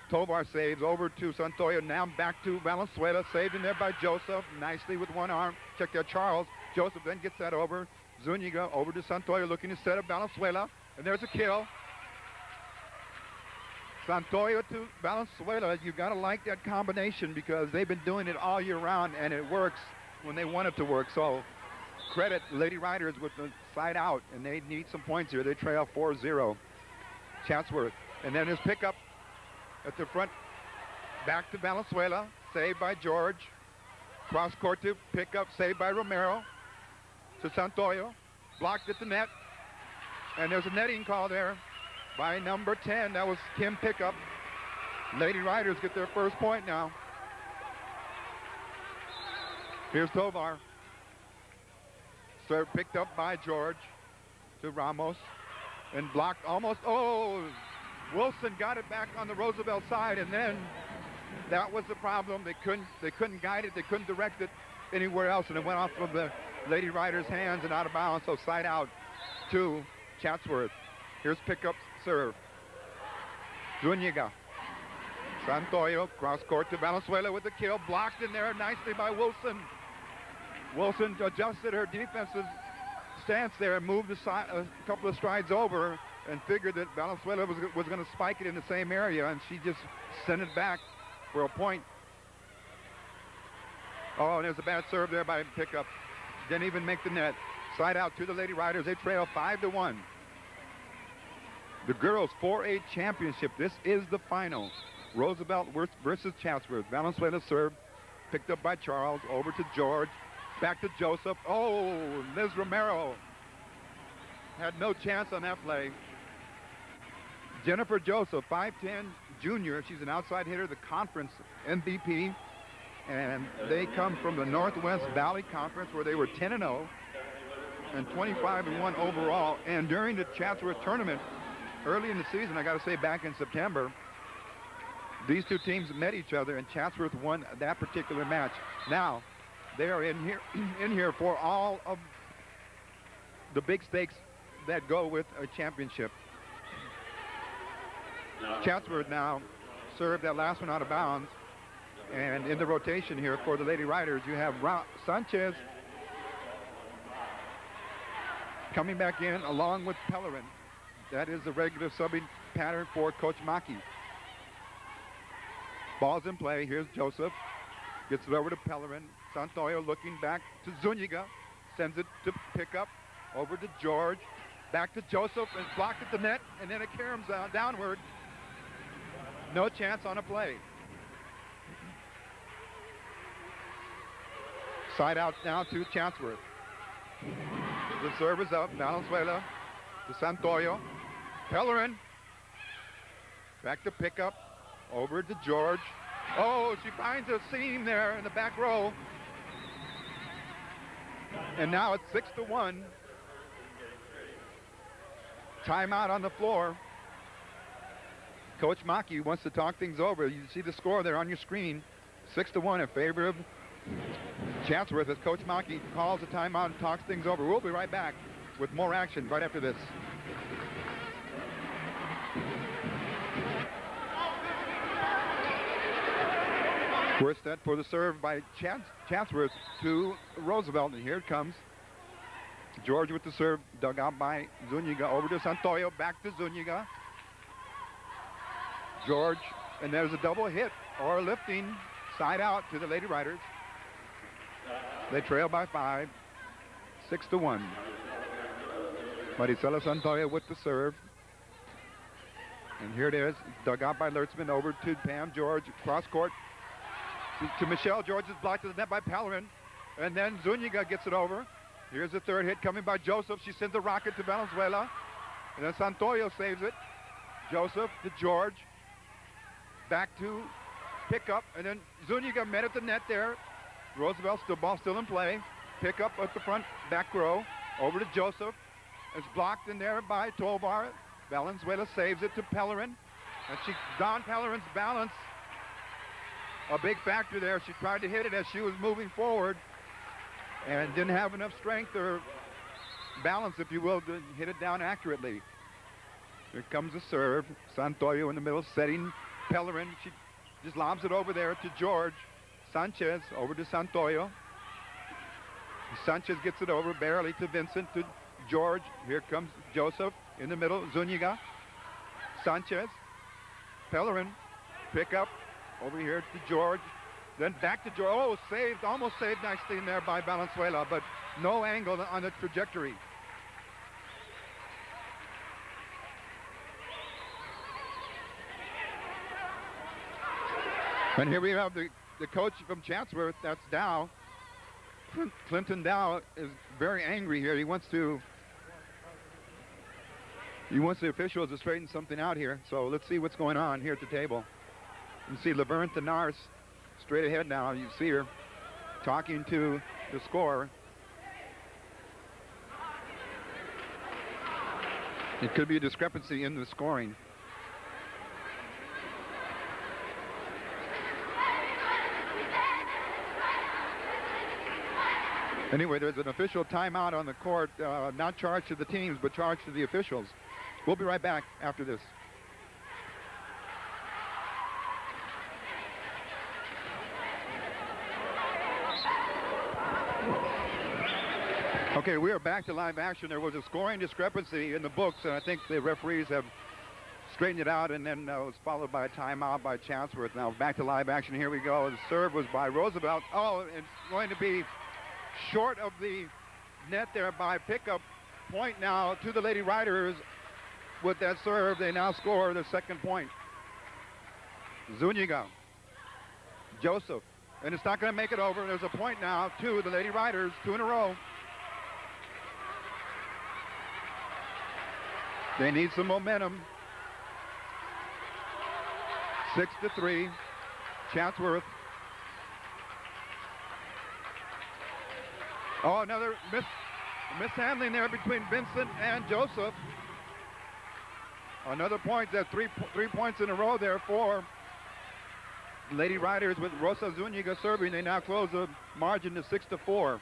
Tovar saves over to Santoyo. Now back to Valenzuela. Saved in there by Joseph. Nicely with one arm. Check there, Charles. Joseph then gets that over. Zuniga over to Santoyo looking to set up Valenzuela. And there's a kill. Santoyo to Valenzuela. You got to like that combination because they've been doing it all year round and it works when they want it to work. So credit Lady Riders with the side out, and they need some points here. They trail 4-0. Chatsworth. And then his pickup at the front, back to Valenzuela, saved by George. Cross court to pickup, saved by Romero. To Santoyo, blocked at the net. And there's a netting call there by number 10. That was Kim Pickup. Lady Riders get their first point now. Here's Tovar. Serve picked up by George to Ramos and blocked almost. Oh, Wilson got it back on the Roosevelt side, and then that was the problem. They couldn't guide it. They couldn't direct it anywhere else, and it went off of the Lady Riders' hands and out of bounds. So side out to Chatsworth. Here's pickup serve. Zuniga. Santoyo cross court to Valenzuela with the kill. Blocked in there nicely by Wilson. Wilson adjusted her defensive stance there and moved a couple of strides over and figured that Valenzuela was going to spike it in the same area, and she just sent it back for a point. Oh, and there's a bad serve there by Pickup. Didn't even make the net. Side out to the Lady Riders. They trail 5-1. The girls 4A championship. This is the final. Roosevelt versus Chatsworth. Valenzuela serve, picked up by Charles, over to George, back to Joseph. Oh, Liz Romero had no chance on that play. Jennifer Joseph, 5'10", junior. She's an outside hitter, the conference MVP. And they come from the Northwest Valley Conference where they were 10-0 and 25-1 overall. And during the Chatsworth tournament, early in the season, I got to say back in September, these two teams met each other and Chatsworth won that particular match. Now, they are in here for all of the big stakes that go with a championship. Chatsworth now served that last one out of bounds. And in the rotation here for the Lady Riders, you have Sanchez coming back in along with Pellerin. That is the regular subbing pattern for Coach Maki. Ball's in play. Here's Joseph. Gets it over to Pellerin. Santoyo looking back to Zuniga. Sends it to pickup. Over to George. Back to Joseph and blocked at the net. And then it caroms downward. No chance on a play. Side out now to Chatsworth. The serve is up. Valenzuela to Santoyo. Pellerin. Back to pickup. Over to George. Oh, she finds a seam there in the back row. And now it's 6-1. Timeout on the floor. Coach Maki wants to talk things over. You see the score there on your screen. 6-1 in favor of Chatsworth as Coach Maki calls a timeout and talks things over. We'll be right back with more action right after this. First set for the serve by Chatsworth to Roosevelt, and here it comes. George with the serve, dug out by Zuniga, over to Santoyo, back to Zuniga. George, and there's a double hit or lifting side out to the Lady Riders. They trail by 5, 6-1. Maricela Santoyo with the serve. And here it is, dug out by Lertzman, over to Pam George, cross court. To Michelle. George is blocked to the net by Pellerin. And then Zuniga gets it over. Here's the third hit coming by Joseph. She sends a rocket to Valenzuela. And then Santoyo saves it. Joseph to George. Back to pickup. And then Zuniga met at the net there. Roosevelt, ball still in play. Pickup at the front back row. Over to Joseph. It's blocked in there by Tovar. Valenzuela saves it to Pellerin. And Don Pellerin's balance, a big factor there. She tried to hit it as she was moving forward and didn't have enough strength or balance, if you will, to hit it down accurately. Here comes the serve. Santoyo in the middle, setting Pellerin. She just lobs it over there to George. Sanchez over to Santoyo. Sanchez gets it over barely to Vincent, to George. Here comes Joseph in the middle. Zuniga. Sanchez. Pellerin. Pick up. Over here to George, then back to George. Oh, saved, almost saved nicely in there by Valenzuela, but no angle on the trajectory. And here we have the coach from Chatsworth, that's Dow. Clinton Dow is very angry here. He wants the officials to straighten something out here. So let's see what's going on here at the table. You see Laverne Thenars straight ahead now. You see her talking to the scorer. It could be a discrepancy in the scoring. Anyway, there's an official timeout on the court, not charged to the teams, but charged to the officials. We'll be right back after this. Okay, we are back to live action. There was a scoring discrepancy in the books, and I think the referees have straightened it out, and then it was followed by a timeout by Chatsworth. Now back to live action. Here we go. The serve was by Roosevelt. Oh, it's going to be short of the net there by pickup. Point now to the Lady Riders with that serve. They now score the second point. Zuniga. Joseph. And it's not going to make it over. There's a point now to the Lady Riders, 2 in a row. They need some momentum. 6-3, Chatsworth. Oh, another mishandling there between Vincent and Joseph. Another point. That's three points in a row there for Lady Riders with Rosa Zuniga serving. They now close the margin to 6-4.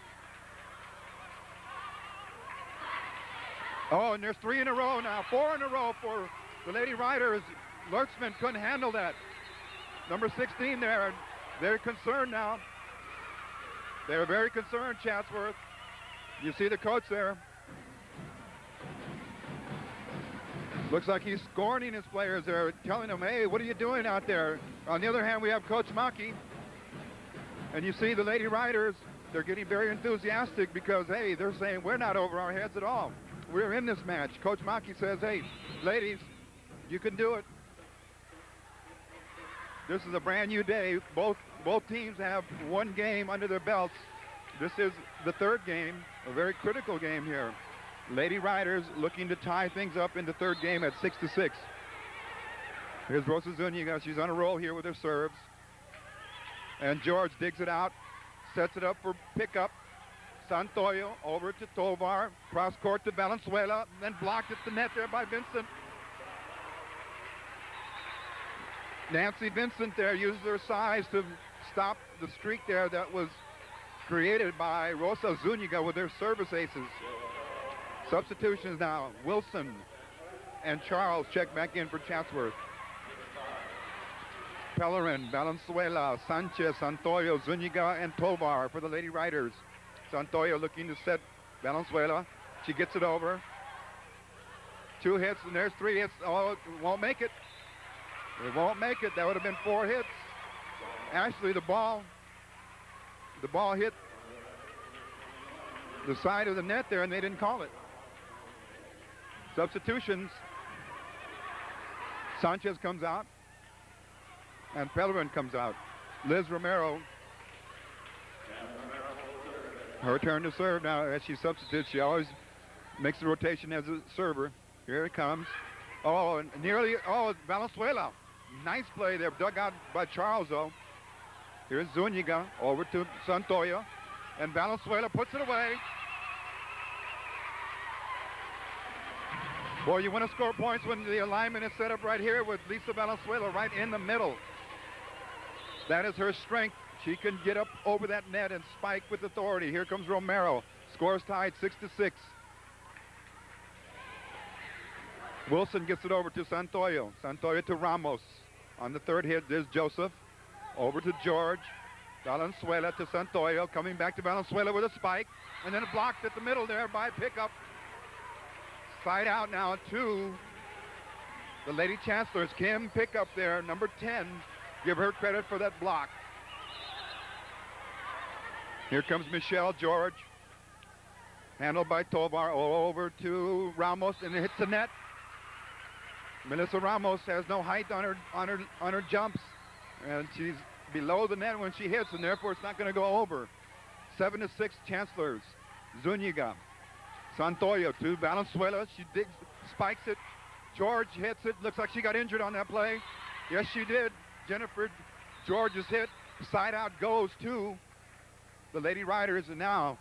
Oh, and there's 3 in a row now, 4 in a row for the Lady Riders. Lurksman couldn't handle that. Number 16 there, very concerned now. They're very concerned, Chatsworth. You see the coach there. Looks like he's scorning his players there, telling them, hey, what are you doing out there? On the other hand, we have Coach Maki. And you see the Lady Riders, they're getting very enthusiastic because, hey, they're saying we're not over our heads at all. We're in this match. Coach Maki says, hey, ladies, you can do it. This is a brand new day. Both teams have one game under their belts. This is the third game, a very critical game here. Lady Riders looking to tie things up in the third game at 6-6. Here's Rosa Zuniga. She's on a roll here with her serves. And George digs it out, sets it up for pickup. Santoyo over to Tovar, cross court to Valenzuela, then blocked at the net there by Vincent. Nancy Vincent there uses her size to stop the streak there that was created by Rosa Zuniga with their service aces. Substitutions now. Wilson and Charles check back in for Chatsworth. Pellerin, Valenzuela, Sanchez, Santoyo, Zuniga, and Tovar for the Lady Riders. Santoyo looking to set Valenzuela. She gets it over. 2 hits, and there's 3 hits. Oh, it won't make it. It won't make it. That would have been 4 hits. Actually, the ball hit the side of the net there, and they didn't call it. Substitutions. Sanchez comes out, and Pellerin comes out. Liz Romero, her turn to serve now as she substitutes. She always makes the rotation as a server. Here it comes. Oh, and Valenzuela. Nice play there, dug out by Charles, though. Here's Zuniga over to Santoyo, and Valenzuela puts it away. Boy, you want to score points when the alignment is set up right here with Lisa Valenzuela right in the middle. That is her strength. She can get up over that net and spike with authority. Here comes Romero. Scores tied 6-6. Wilson gets it over to Santoyo. Santoyo to Ramos. On the third hit, there's Joseph. Over to George. Valenzuela to Santoyo. Coming back to Valenzuela with a spike. And then blocked at the middle there by pickup. Side out now to the Lady Chancellors. Kim Pickup there, number 10. Give her credit for that block. Here comes Michelle George. Handled by Tovar. Over to Ramos, and it hits the net. Melissa Ramos has no height on her jumps, and she's below the net when she hits, and therefore it's not going to go over. 7-6 Chancellors. Zuniga. Santoyo to Valenzuela. She spikes it. George hits it. Looks like she got injured on that play. Yes, she did. Jennifer George's hit. Side out goes to the Lady Riders, and now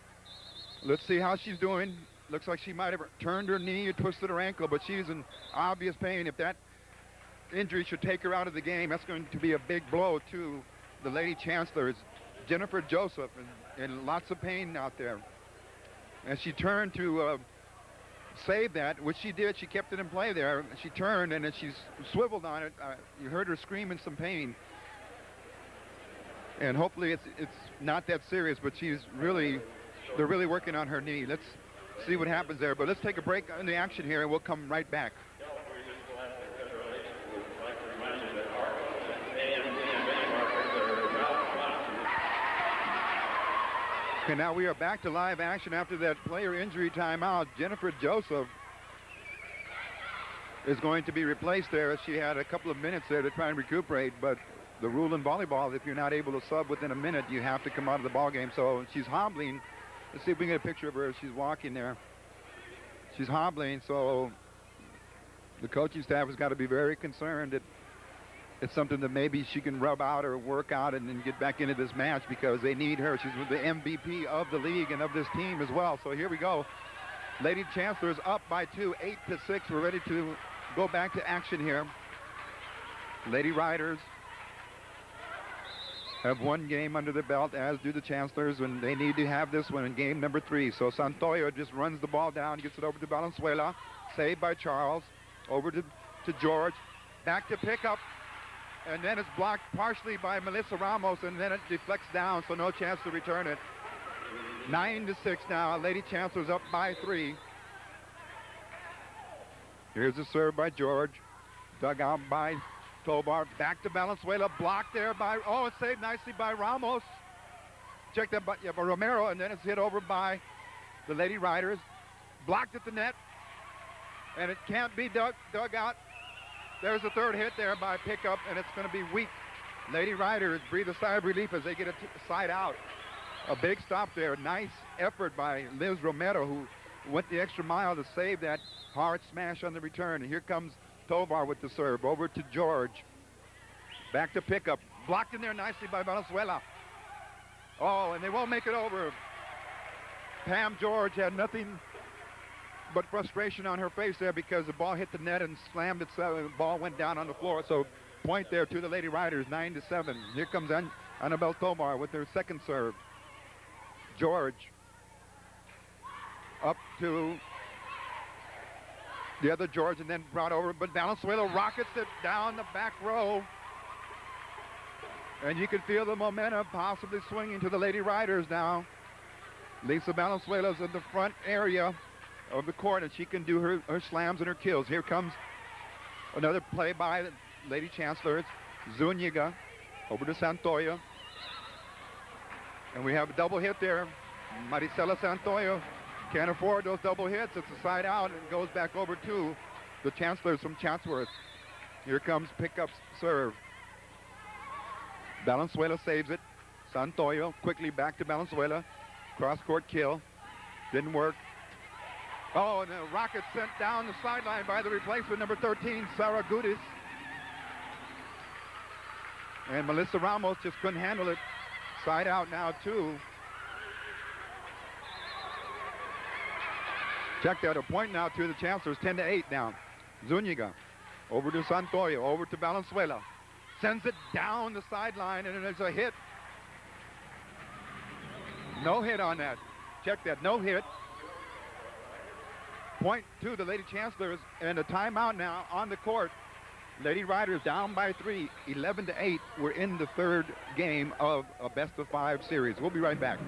let's see how she's doing. Looks like she might have turned her knee or twisted her ankle, but she's in obvious pain. If that injury should take her out of the game, that's going to be a big blow to the Lady Chancellors. Jennifer Joseph in lots of pain out there. And she turned to save that, which she did. She kept it in play there. She turned, and then she swiveled on it. You heard her scream in some pain. And hopefully it's not that serious, but they're really working on her knee. Let's see what happens there. But let's take a break in the action here, and we'll come right back. Okay, now we are back to live action after that player injury timeout. Jennifer Joseph is going to be replaced there. She had a couple of minutes there to try and recuperate, but the rule in volleyball, if you're not able to sub within a minute, you have to come out of the ball game. So she's hobbling. Let's see if we can get a picture of her as she's walking there. She's hobbling, so the coaching staff has got to be very concerned that it's something that maybe she can rub out or work out and then get back into this match, because they need her. She's the MVP of the league and of this team as well. So here we go. Lady Chancellors up by 2, 8-6. We're ready to go back to action here. Lady Riders have one game under their belt, as do the Chancellors, and they need to have this one in game number 3. So Santoyo just runs the ball down, gets it over to Valenzuela. Saved by Charles. Over to George. Back to pickup. And then it's blocked partially by Melissa Ramos, and then it deflects down, so no chance to return it. 9-6 now. Lady Chancellor's up by 3. Here's the serve by George. Dug out by Tovar. Back to Valenzuela. Blocked there by, oh, it's saved nicely by Ramos. Check that by Romero, and then it's hit over by the Lady Riders. Blocked at the net, and it can't be dug out. There's a third hit there by pickup, and it's going to be weak. Lady Riders breathe a sigh of relief as they get a side out. A big stop there. Nice effort by Liz Romero, who went the extra mile to save that hard smash on the return. And here comes Tovar with the serve. Over to George. Back to pickup. Blocked in there nicely by Valenzuela. Oh, and they won't make it over. Pam George had nothing but frustration on her face there because the ball hit the net and slammed itself, and the ball went down on the floor. So point there to the Lady Riders, 9-7. Here comes Annabelle Tovar with her second serve. George up to the other George, and then brought over, but Valenzuela rockets it down the back row. And you can feel the momentum possibly swinging to the Lady Riders now. Lisa Valenzuela's in the front area of the court, and she can do her slams and her kills. Here comes another play by the Lady Chancellor. It's Zuniga over to Santoyo. And we have a double hit there. Maricela Santoyo can't afford those double hits. It's a side out and goes back over to the Chancellors from Chatsworth. Here comes pickup serve. Valenzuela saves it. Santoyo quickly back to Valenzuela. Cross-court kill. Didn't work. Oh, and the rocket sent down the sideline by the replacement, number 13, Sarah Gudis. And Melissa Ramos just couldn't handle it. Side out now, too. Check that, a point now to the Chancellors, 10-8 now. Zuniga over to Santoyo, over to Valenzuela. Sends it down the sideline, and there's a hit. No hit on that. Check that, no hit. Point to the Lady Chancellors, and a timeout now on the court. Lady Riders down by 3, 11-8. We're in the third game of a best-of-5 series. We'll be right back.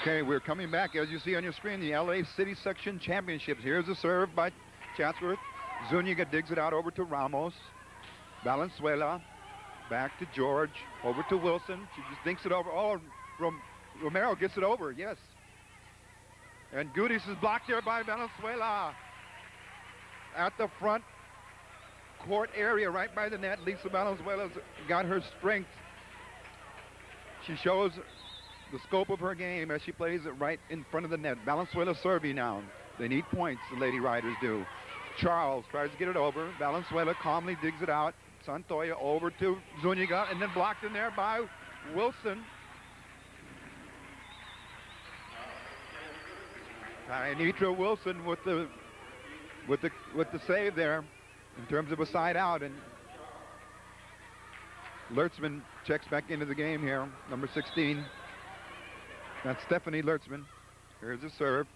Okay, we're coming back. As you see on your screen, the LA City Section Championships. Here's a serve by Chatsworth. Zuniga digs it out over to Ramos. Valenzuela back to George. Over to Wilson. She just dinks it over. Oh, Romero gets it over. Yes. And Gudis is blocked there by Valenzuela. At the front court area, right by the net, Lisa Valenzuela's got her strength. She shows the scope of her game as she plays it right in front of the net. Valenzuela serving now. They need points, the Lady Riders do. Charles tries to get it over. Valenzuela calmly digs it out. Santoya over to Zuniga, and then blocked in there by Wilson. Anitra Wilson with the save there in terms of a side out, and Lertzman checks back into the game here, number 16. That's Stephanie Lertzman. Here's a serve.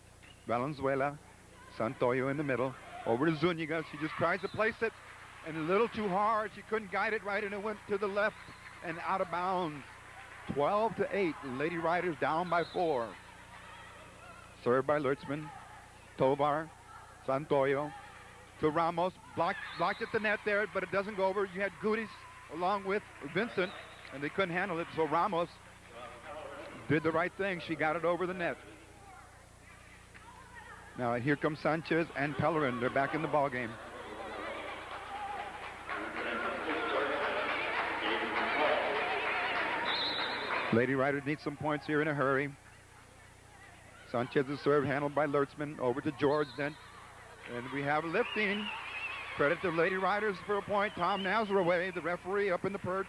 Valenzuela, Santoyo in the middle. Over to Zuniga. She just tries to place it, and a little too hard. She couldn't guide it right, and it went to the left and out of bounds. 12-8. Lady Riders down by 4. Served by Lertzman. Tovar, Santoyo to Ramos. Blocked at the net there, but it doesn't go over. You had Gudis along with Vincent, and they couldn't handle it, so Ramos did the right thing. She got it over the net. Now here comes Sanchez and Pellerin. They're back in the ball game. Lady Riders need some points here in a hurry. Sanchez's serve handled by Lertzman. Over to George then. And we have lifting. Credit to Lady Riders for a point. Tom Nazaroway, the referee up in the perch,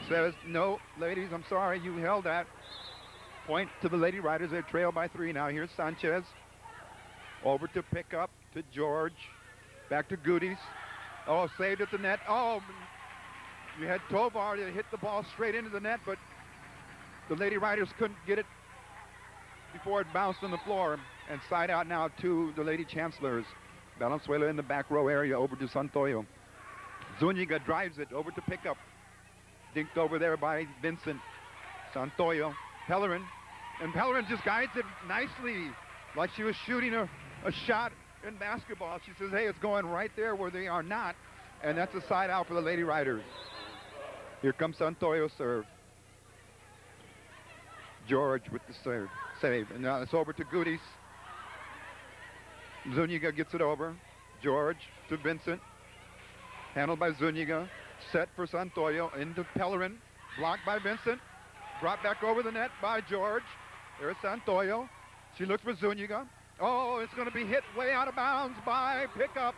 says, no, ladies, I'm sorry, you held that. Point to the Lady Riders. They trail by 3 now. Here's Sanchez. Over to pick up to George. Back to Gudis. Oh, saved at the net. Oh, you had Tovar that hit the ball straight into the net, but the Lady Riders couldn't get it before it bounced on the floor. And side out now to the Lady Chancellors. Valenzuela in the back row area over to Santoyo. Zuniga drives it over to pickup. Dinked over there by Vincent. Santoyo. Pellerin. And Pellerin just guides it nicely, like she was shooting a shot in basketball. She says, hey, it's going right there where they are not. And that's a side out for the Lady Riders. Here comes Santoyo serve. George with the serve. Save. And now it's over to Goodies. Zuniga gets it over. George to Vincent. Handled by Zuniga. Set for Santoyo. Into Pellerin. Blocked by Vincent. Brought back over the net by George. There's Santoyo. She looks for Zuniga. Oh, it's going to be hit way out of bounds by pickup.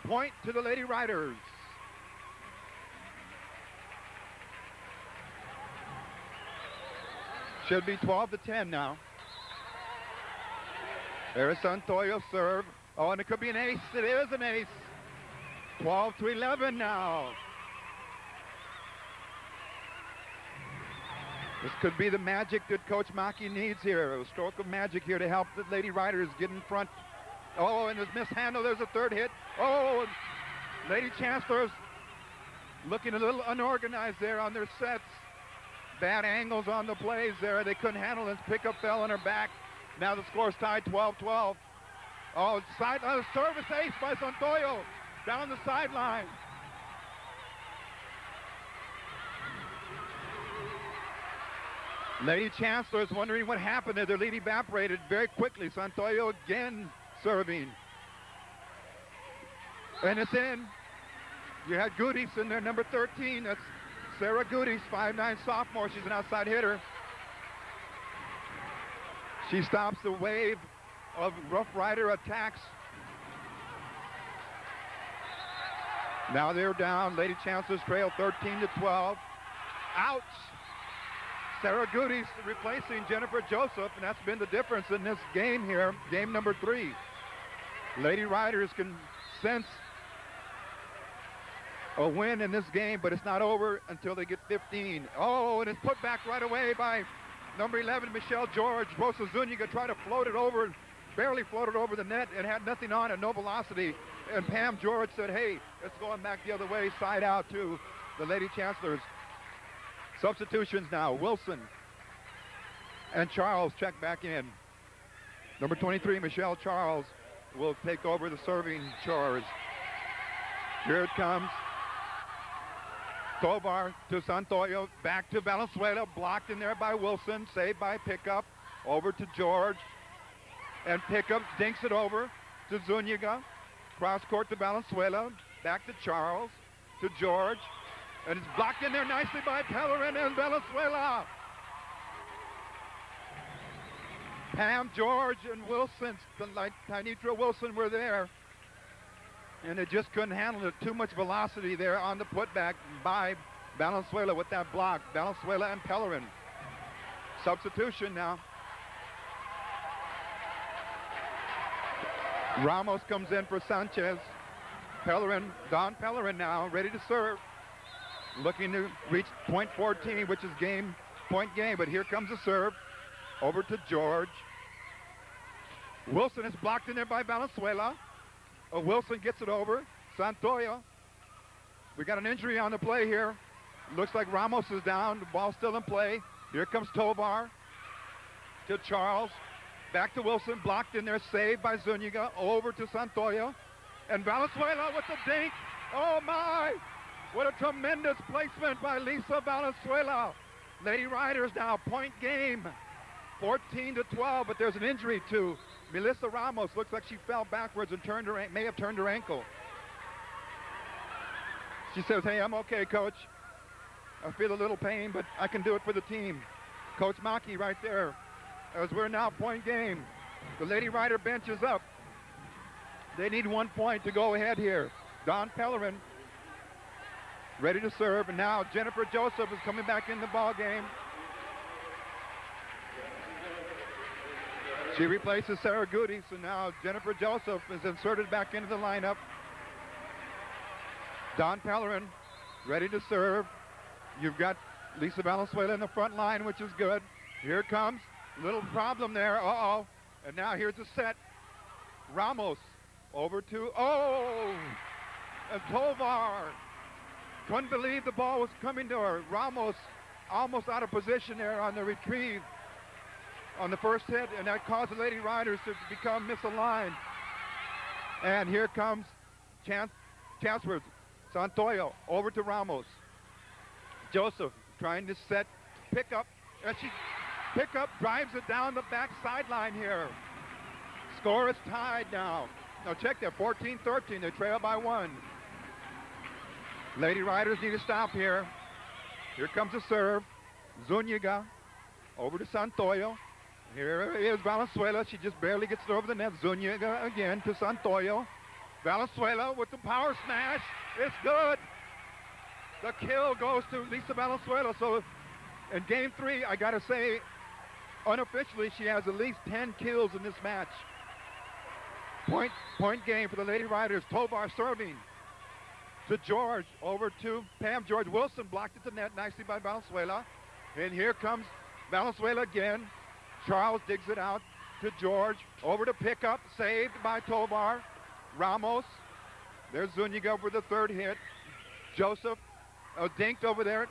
Point to the Lady Riders. Should be 12-10 now. There's Santoyo serve. Oh, and it could be an ace. It is an ace. 12-11 now. This could be the magic that Coach Maki needs here. A stroke of magic here to help the Lady Riders get in front. Oh, and there's mishandle. There's a third hit. Oh, and Lady Chancellors looking a little unorganized there on their sets. Bad angles on the plays there. They couldn't handle it. Pickup fell on her back. Now the score's tied 12-12. Oh, service ace by Santoyo down the sideline. Lady Chancellors wondering what happened there. Their lead evaporated very quickly. Santoyo again serving. And it's in. You had Goodies in there, number 13. That's Sarah Goodies, 5'9" sophomore. She's an outside hitter. She stops the wave of Rough Rider attacks. Now they're down. Lady Chancellors trail 13-12. Ouch! Sarah Goodies replacing Jennifer Joseph, and that's been the difference in this game here, game number 3. Lady Riders can sense a win in this game, but it's not over until they get 15. Oh, and it's put back right away by number 11, Michelle George. Rosa Zuniga tried to float it over, barely floated over the net and had nothing on it, no velocity. And Pam George said, hey, it's going back the other way, side out to the Lady Chancellors. Substitutions now. Wilson and Charles check back in. Number 23, Michelle Charles, will take over the serving chores. Here it comes. Tovar to Santoyo, back to Valenzuela, blocked in there by Wilson, saved by Pickup, over to George, and Pickup dinks it over to Zuniga, cross court to Valenzuela, back to Charles, to George, and it's blocked in there nicely by Pellerin and Valenzuela. Pam George and Wilson, like Tynitra Wilson, were there. And they just couldn't handle it. Too much velocity there on the putback by Valenzuela with that block. Valenzuela and Pellerin. Substitution now. Ramos comes in for Sanchez. Pellerin, Don Pellerin now, ready to serve. Looking to reach point 14, which is point game. But here comes the serve. Over to George. Wilson is blocked in there by Valenzuela. Wilson gets it over. Santoyo. We got an injury on the play here. Looks like Ramos is down. The ball's still in play. Here comes Tovar to Charles. Back to Wilson. Blocked in there. Saved by Zuniga. Over to Santoyo. And Valenzuela with the dink. Oh, my. What a tremendous placement by Lisa Valenzuela. Lady Riders now. Point game. 14-12, but there's an injury to Melissa Ramos. Looks like she fell backwards and may have turned her ankle. She says, hey, I'm okay, Coach. I feel a little pain, but I can do it for the team. Coach Maki right there, as we're now point game. The Lady Rider bench is up. They need 1 point to go ahead here. Don Pellerin ready to serve, and now Jennifer Joseph is coming back in the ball game. She replaces Sarah Goody, so now Jennifer Joseph is inserted back into the lineup. Don Pellerin ready to serve. You've got Lisa Valenzuela in the front line, which is good. Here it comes. Little problem there. Uh-oh. And now here's the set. Ramos over to, and Tovar. Couldn't believe the ball was coming to her. Ramos almost out of position there on the retrieve on the first hit, and that caused the Lady Riders to become misaligned. And here comes Chatsworth. Santoyo over to Ramos. Joseph trying to set pickup, and she drives it down the back sideline here. Score is tied now. Now check that, 14-13, they trail by 1. Lady Riders need to stop here. Here comes the serve. Zuniga over to Santoyo. Here is Valenzuela. She just barely gets it over the net. Zuniga again to Santoyo. Valenzuela with the power smash. It's good. The kill goes to Lisa Valenzuela. So in game 3, I got to say, unofficially, she has at least 10 kills in this match. Point game for the Lady Riders. Tovar serving to George, over to Pam. George Wilson blocked at the net nicely by Valenzuela. And here comes Valenzuela again. Charles digs it out to George, over to pickup, saved by Tovar. Ramos, there's Zuniga for the third hit. Joseph dinked over there.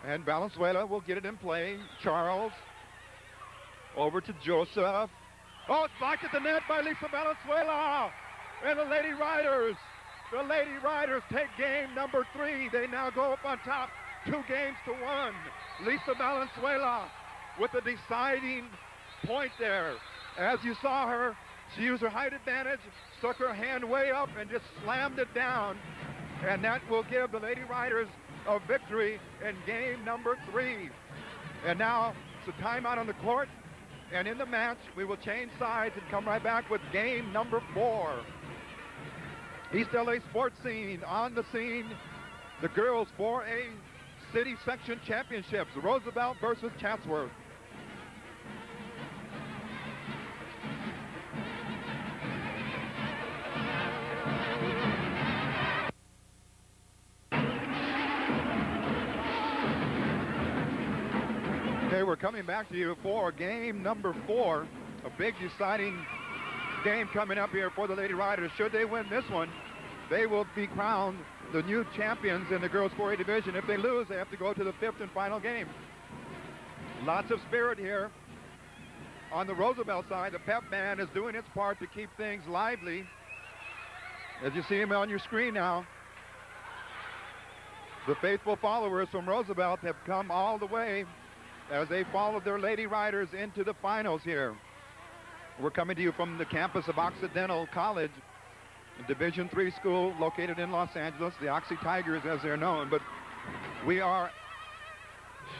And Valenzuela will get it in play. Charles, over to Joseph. Oh, it's blocked at the net by Lisa Valenzuela. And the Lady Riders take game number 3. They now go up on top 2-1. Lisa Valenzuela with the deciding point there. As you saw her, she used her height advantage, stuck her hand way up and just slammed it down. And that will give the Lady Riders a victory in game number 3. And now it's a timeout on the court. And in the match, we will change sides and come right back with game number 4. East LA Sports Scene on the scene. The girls 4A City Section Championships. Roosevelt versus Chatsworth. Okay, we're coming back to you for game number 4. A big deciding game coming up here for the Lady Riders. Should they win this one, they will be crowned the new champions in the girls 4A division. If they lose, they have to go to the 5th and final game. Lots of spirit here. On the Roosevelt side, the pep band is doing its part to keep things lively. As you see them on your screen now, the faithful followers from Roosevelt have come all the way as they followed their Lady Riders into the finals here. We're coming to you from the campus of Occidental College, a Division III school located in Los Angeles, the Oxy Tigers as they're known. But we are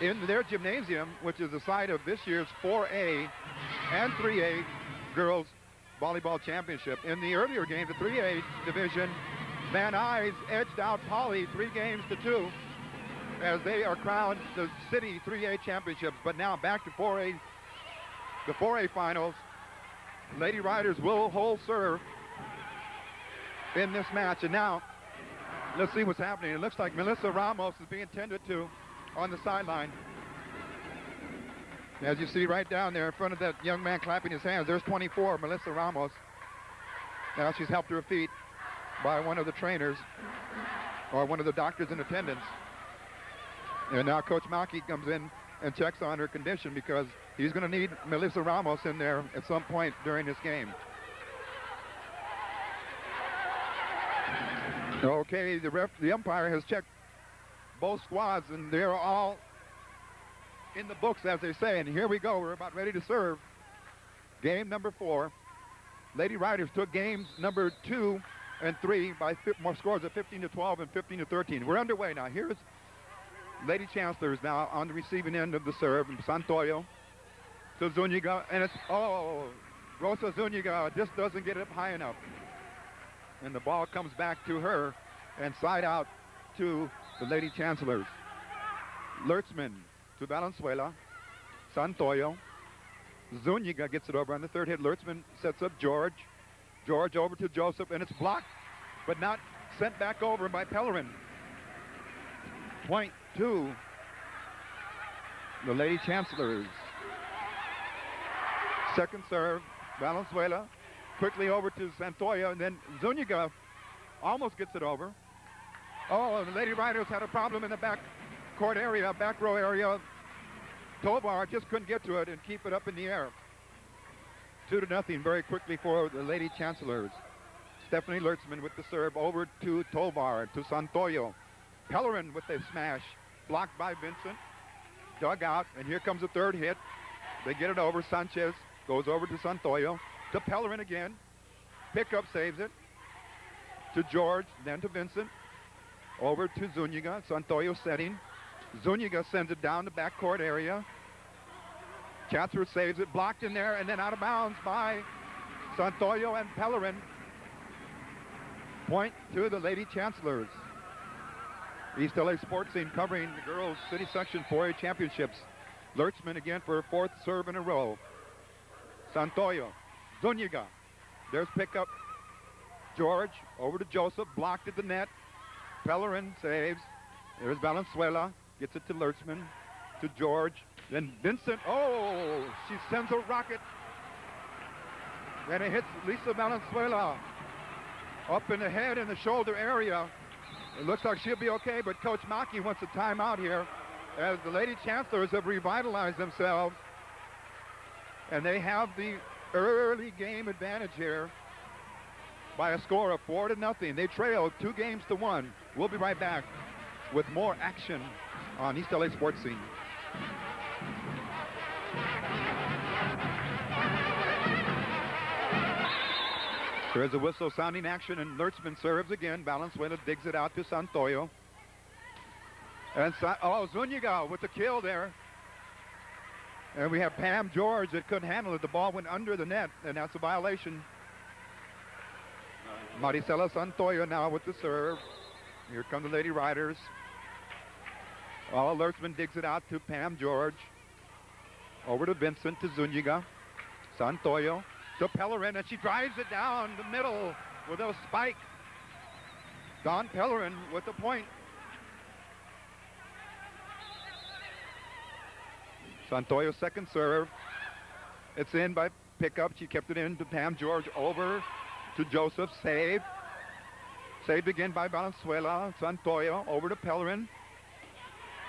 in their gymnasium, which is the site of this year's 4A and 3A girls volleyball championship. In the earlier game, the 3A division, Van Nuys edged out Poly 3-2 as they are crowned the city 3A championships. But now back to 4A, the 4A finals. Lady Riders will hold serve in this match. And now, let's see what's happening. It looks like Melissa Ramos is being tended to on the sideline. As you see right down there in front of that young man clapping his hands, there's 24, Melissa Ramos. Now she's helped to her feet by one of the trainers or one of the doctors in attendance. And now Coach Malky comes in and checks on her condition because he's going to need Melissa Ramos in there at some point during this game. Okay, the umpire has checked both squads, and they're all in the books, as they say. And here we go. We're about ready to serve game number 4. Lady Riders took games number 2 and 3 by more scores of 15-12 and 15-13. We're underway now. Here's Lady Chancellors now on the receiving end of the serve. And Santoyo to Zuniga, and it's, Rosa Zuniga just doesn't get it up high enough. And the ball comes back to her and side out to the Lady Chancellors. Lertzman to Valenzuela. Santoyo. Zuniga gets it over on the third hit. Lertzman sets up George. George over to Joseph, and it's blocked, but not sent back over by Pellerin. Point to the Lady Chancellors. Second serve, Valenzuela. Quickly over to Santoyo, and then Zuniga almost gets it over. Oh, the Lady Riders had a problem in the back court area, back row area. Tovar just couldn't get to it and keep it up in the air. 2-0 very quickly for the Lady Chancellors. Stephanie Lertzman with the serve over to Tovar, to Santoyo. Pellerin with a smash, blocked by Vincent. Dug out, and here comes the third hit. They get it over. Sanchez goes over to Santoyo. To Pellerin again. Pickup saves it. To George, then to Vincent. Over to Zuniga. Santoyo setting. Zuniga sends it down the backcourt area. Chatsworth saves it. Blocked in there and then out of bounds by Santoyo and Pellerin. Point to the Lady Chancellors. East LA Sports Team covering the girls' city section 4A championships. Lertzman again for her fourth serve in a row. Santoyo. Zuniga. There's pickup. George over to Joseph. Blocked at the net. Pellerin saves. There's Valenzuela. Gets it to Lertzman. To George. Then Vincent. Oh, she sends a rocket. And it hits Lisa Valenzuela up in the head and the shoulder area. It looks like she'll be okay, but Coach Maki wants a timeout here as the Lady Chancellors have revitalized themselves. And they have the early game advantage here by a score of 4-0. They trail 2-1. We'll be right back with more action on East LA Sports Scene. There's a whistle sounding action, and Lertzman serves again. Valenzuela digs it out to Santoyo. And Zuniga with the kill there. And we have Pam George that couldn't handle it. The ball went under the net, and that's a violation. Maricela Santoyo now with the serve. Here come the Lady Riders. Lertzman digs it out to Pam George. Over to Vincent, to Zuniga. Santoyo to Pellerin, and she drives it down the middle with a spike. Dawn Pellerin with the point. Santoyo's second serve. It's in by pickup. She kept it in to Pam George. Over to Joseph. Saved. Saved again by Valenzuela. Santoyo over to Pellerin.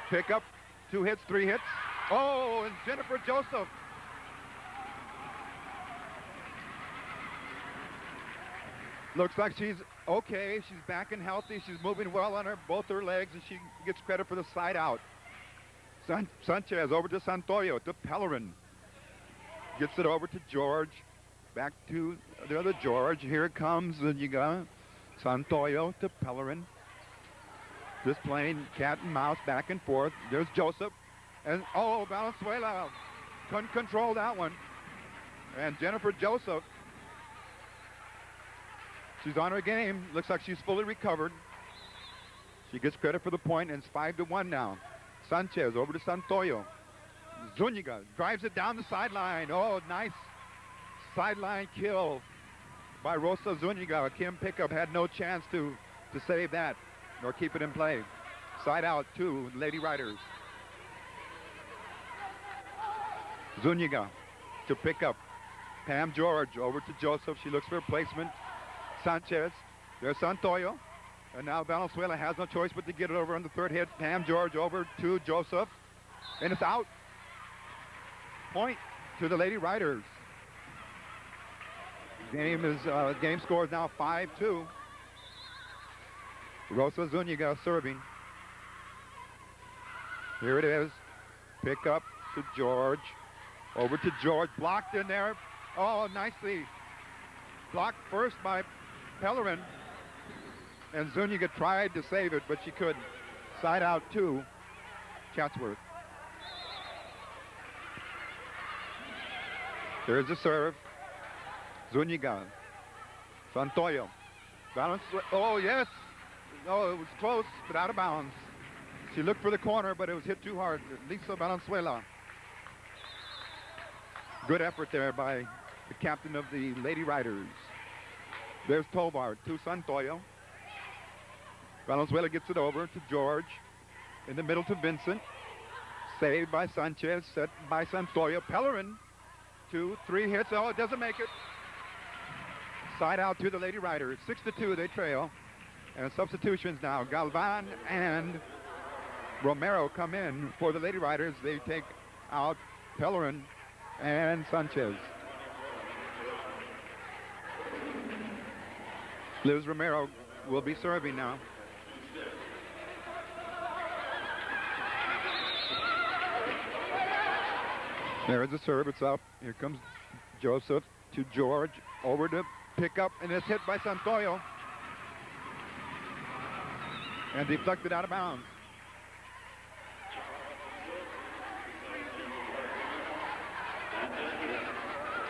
Pickup. 2 hits, 3 hits. Oh, and Jennifer Joseph. Looks like she's okay. She's back and healthy. She's moving well on both her legs, and she gets credit for the side out. Sanchez over to Santoyo, to Pellerin. Gets it over to George. Back to the other George. Here it comes. And you got Santoyo to Pellerin. Just playing cat and mouse back and forth. There's Joseph. And Valenzuela couldn't control that one. And Jennifer Joseph, she's on her game. Looks like she's fully recovered. She gets credit for the point, and it's 5-1 now. Sanchez over to Santoyo. Zuniga drives it down the sideline. Oh, nice sideline kill by Rosa Zuniga. Kim Pickup had no chance to save that nor keep it in play. Side out to Lady Riders. Zuniga to Pickup. Pam George over to Joseph. She looks for a placement. Sanchez. There's Santoyo. And now Valenzuela has no choice but to get it over on the third hit. Pam George over to Joseph. And it's out. Point to the Lady Riders. Game score is now 5-2. Rosa Zuniga serving. Here it is. Pick up to George. Over to George. Blocked in there. Oh, nicely. Blocked first by Pellerin. And Zuniga tried to save it, but she couldn't. Side out to Chatsworth. There's the serve. Zuniga. Santoyo. Oh, yes. Oh, it was close, but out of bounds. She looked for the corner, but it was hit too hard. Lisa Valenzuela. Good effort there by the captain of the Lady Riders. There's Tovar to Santoyo. Valenzuela gets it over to George. In the middle to Vincent. Saved by Sanchez, set by Santoyo. Pellerin 2, 3 hits. Oh, it doesn't make it. Side out to the Lady Riders. 6-2, they trail. And substitutions now. Galvan and Romero come in for the Lady Riders. They take out Pellerin and Sanchez. Liz Romero will be serving now. There's the serve. It's up. Here comes Joseph to George. Over to pick up, and it's hit by Santoyo. And deflected out of bounds.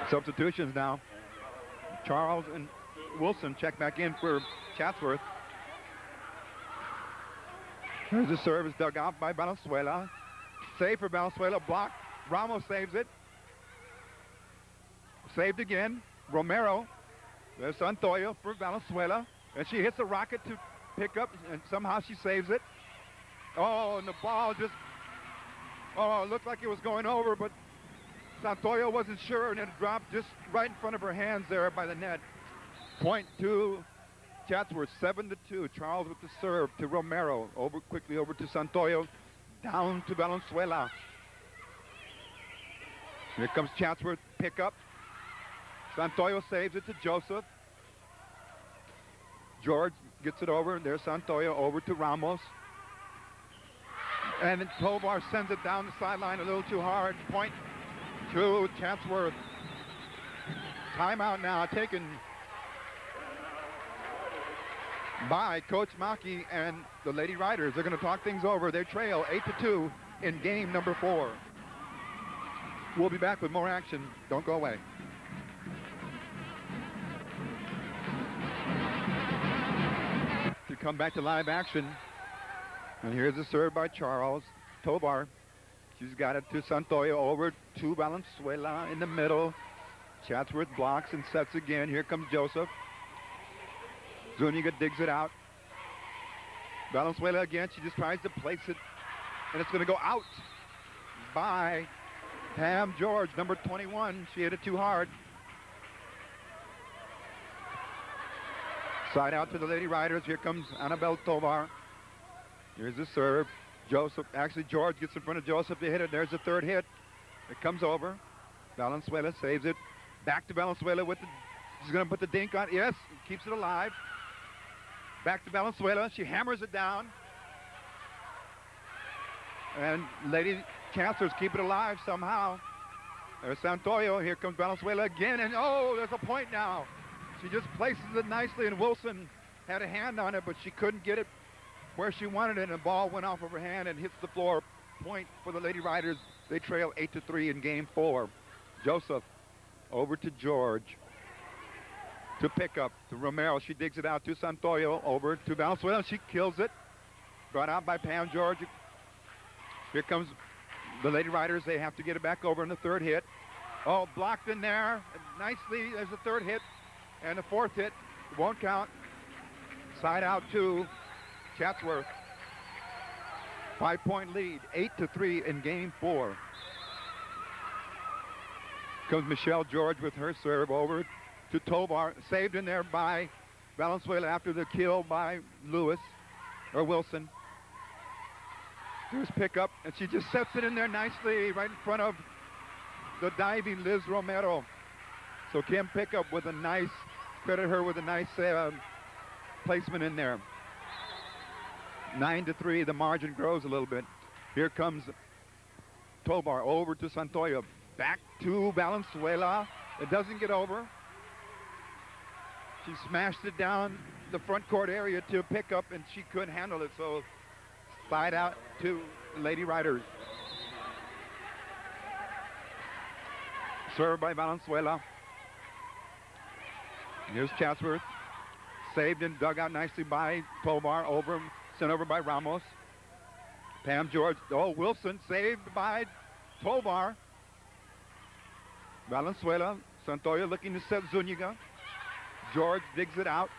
Substitutions now. Charles and Wilson check back in for Chatsworth. Here's the serve. It's dug out by Valenzuela. Save for Valenzuela. Blocked. Ramos saves it. Saved again. Romero. There's Santoyo for Valenzuela. And she hits a rocket to pick up, and somehow she saves it. Oh, and the ball just, oh, it looked like it was going over, but Santoyo wasn't sure, and it dropped just right in front of her hands there by the net. Point to Chatsworth, 7-2. Charles with the serve to Romero. Quickly over to Santoyo. Down to Valenzuela. Here comes Chatsworth, pick up. Santoyo saves it to Joseph. George gets it over. There's Santoyo over to Ramos. And then Tovar sends it down the sideline a little too hard. Point to Chatsworth. Timeout now taken by Coach Maki and the Lady Riders. They're going to talk things over. They trail 8-2 in game number 4. We'll be back with more action. Don't go away. To come back to live action. And here's the serve by Charles. Tovar. She's got it to Santoyo, over to Valenzuela in the middle. Chatsworth blocks and sets again. Here comes Joseph. Zuniga digs it out. Valenzuela again. She just tries to place it. And it's going to go out by Pam George, number 21. She hit it too hard. Side out to the Lady Riders. Here comes Annabelle Tovar. Here's the serve. Joseph, actually George gets in front of Joseph to hit it. There's the third hit. It comes over. Valenzuela saves it. Back to Valenzuela with the, she's going to put the dink on. Yes, keeps it alive. Back to Valenzuela. She hammers it down. And Lady Chancellors keep it alive somehow. There's Santoyo. Here comes Valenzuela again. And oh, there's a point now. She just places it nicely, and Wilson had a hand on it, but she couldn't get it where she wanted it, and the ball went off of her hand and hits the floor. Point for the Lady Riders. They trail 8-3 in game 4. Joseph over to George to pick up to Romero. She digs it out to Santoyo, over to Valenzuela. She kills it. Brought out by Pam George. Here comes the Lady Riders. They have to get it back over in the third hit. Oh, blocked in there. Nicely, there's the third hit. And the fourth hit won't count. Side out to Chatsworth. 5-point lead, 8-3 in game 4. Comes Michelle George with her serve over to Tovar. Saved in there by Valenzuela after the kill by Wilson. Here's pickup, and she just sets it in there nicely right in front of the diving Liz Romero. So Kim Pickup with a nice, credit her with a nice placement in there. 9-3, the margin grows a little bit. Here comes Tovar over to Santoyo. Back to Valenzuela. It doesn't get over. She smashed it down the front court area to pick up, and she couldn't handle it, so slide out to Lady Riders. Served by Valenzuela. Here's Chatsworth. Saved and dug out nicely by Tovar, sent over by Ramos. Pam George. Oh, Wilson saved by Tovar. Valenzuela. Santoyo looking to set Zuniga. George digs it out.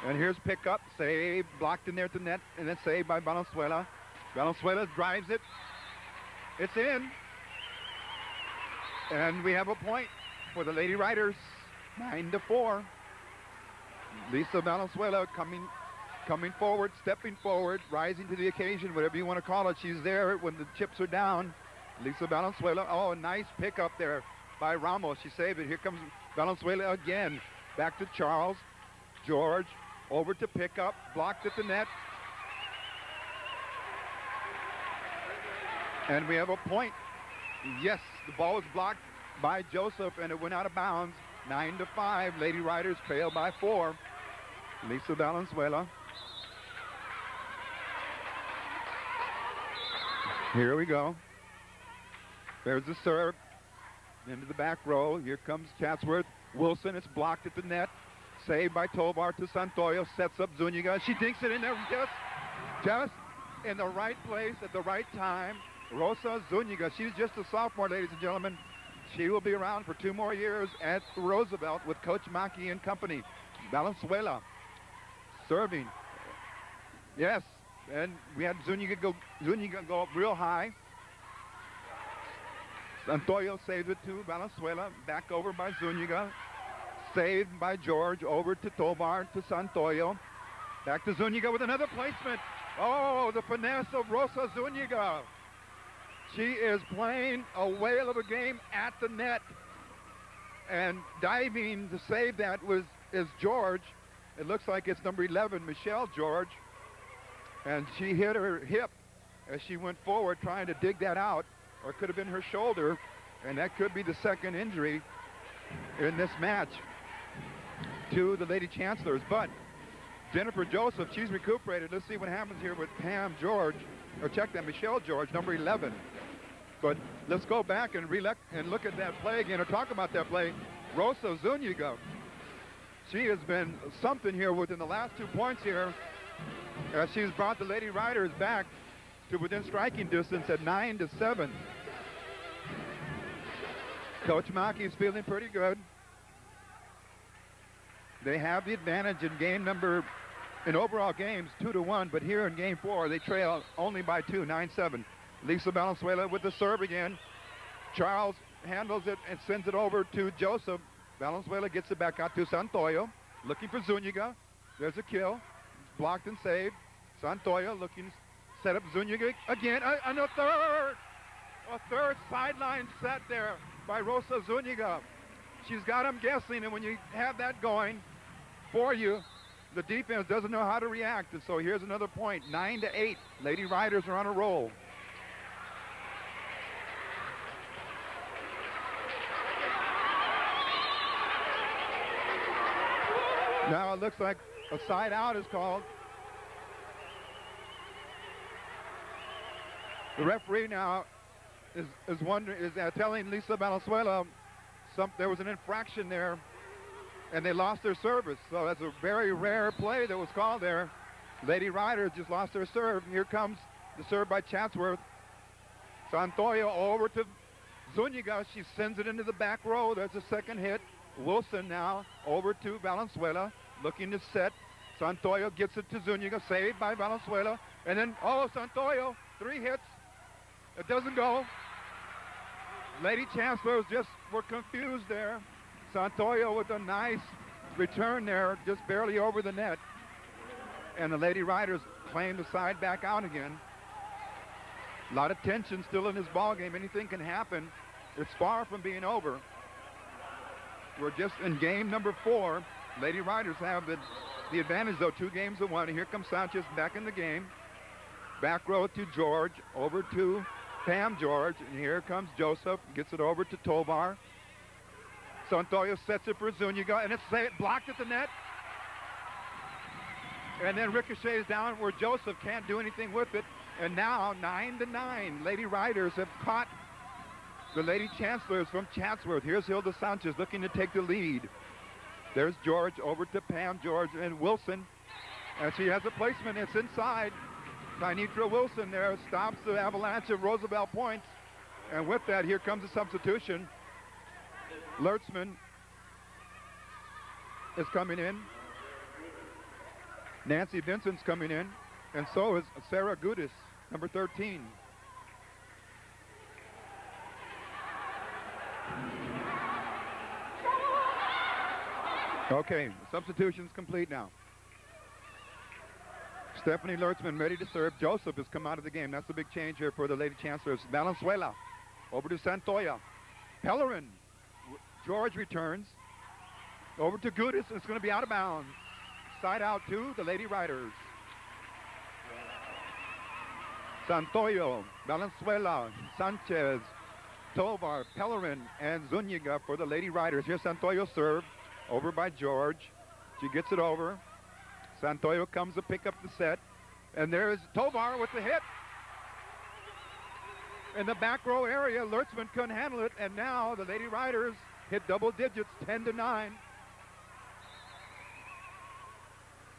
And here's pickup. Save. Blocked in there to net. And then saved by Valenzuela. Valenzuela drives it. It's in. And we have a point for the Lady Riders, 9-4. Lisa Valenzuela coming forward, stepping forward, rising to the occasion, whatever you want to call it. She's there when the chips are down. Lisa Valenzuela, oh, a nice pickup there by Ramos. She saved it. Here comes Valenzuela again. Back to Charles. George over to pickup, blocked at the net. And we have a point. Yes, the ball was blocked by Joseph and it went out of bounds. 9-5. Lady Riders trail by 4. Lisa Valenzuela. Here we go. There's the serve. Into the back row. Here comes Chatsworth. Wilson, it's blocked at the net. Saved by Tovar to Santoyo. Sets up Zuniga. She dinks it in there just in the right place at the right time. Rosa Zuniga. She's just a sophomore, ladies and gentlemen. She will be around for 2 more years at Roosevelt with Coach Maki and company. Valenzuela serving. Yes, and we had Zuniga go up real high. Santoyo saved it to Valenzuela. Back over by Zuniga. Saved by George. Over to Tovar to Santoyo. Back to Zuniga with another placement. Oh, the finesse of Rosa Zuniga. She is playing a whale of a game at the net. And diving to save that is George. It looks like it's number 11, Michelle George. And she hit her hip as she went forward trying to dig that out. Or it could have been her shoulder. And that could be the second injury in this match to the Lady Chancellors. But Jennifer Joseph, she's recuperated. Let's see what happens here with Pam George. Or check that, Michelle George, number 11. But let's go back and look at that play again, or talk about that play. Rosa Zuniga, she has been something here within the last 2 points here. She's brought the Lady Riders back to within striking distance at 9-7. Coach Mackey's feeling pretty good. They have the advantage in overall games 2-1, but here in game 4 they trail only by 2, 9-7. Lisa Valenzuela with the serve again. Charles handles it and sends it over to Joseph. Valenzuela gets it back out to Santoyo, looking for Zuniga. There's a kill, blocked and saved. Santoyo looking to set up Zuniga again, and a third sideline set there by Rosa Zuniga. She's got them guessing, and when you have that going for you, the defense doesn't know how to react. And so here's another point, 9-8. Lady Riders are on a roll. Now it looks like a side out is called. The referee now is telling Lisa Valenzuela there was an infraction there, and they lost their service. So that's a very rare play that was called there. Lady Riders just lost their serve. Here comes the serve by Chatsworth. Santoyo over to Zuniga. She sends it into the back row. There's a second hit. Wilson now over to Valenzuela, looking to set. Santoyo gets it to Zuniga, saved by Valenzuela. And then, Santoyo, 3 hits. It doesn't go. Lady Chancellors just were confused there. Santoyo with a nice return there, just barely over the net. And the Lady Riders claim the side back out again. A lot of tension still in this ball game. Anything can happen. It's far from being over. We're just in game number 4. Lady Riders have the advantage, though, 2 games to 1. And here comes Sanchez back in the game. Back row to George, over to Pam George. And here comes Joseph, gets it over to Tovar. Santoyo sets it for Zuniga, and it's blocked at the net. And then ricochets down where Joseph can't do anything with it. And now 9-9. Lady Riders have caught the Lady Chancellors from Chatsworth. Here's Hilda Sanchez looking to take the lead. There's George over to Pam George and Wilson. And she has a placement. It's inside. Tynitra Wilson there stops the avalanche of Roosevelt points. And with that, here comes a substitution. Lertzman is coming in. Nancy Vincent's coming in. And so is Sarah Gudis, number 13. Okay, substitution's complete now. Stephanie Lurtzman ready to serve. Joseph has come out of the game. That's a big change here for the Lady Chancellors. Valenzuela over to Santoya. Pellerin. George returns. Over to Gudis. It's going to be out of bounds. Side out to the Lady Riders. Santoyo, Valenzuela, Sanchez, Tovar, Pellerin, and Zuniga for the Lady Riders. Here's Santoyo serve. Over by George. She gets it over. Santoyo comes to pick up the set. And there's Tovar with the hit. In the back row area, Lurtzman couldn't handle it. And now the Lady Riders hit double digits, 10-9.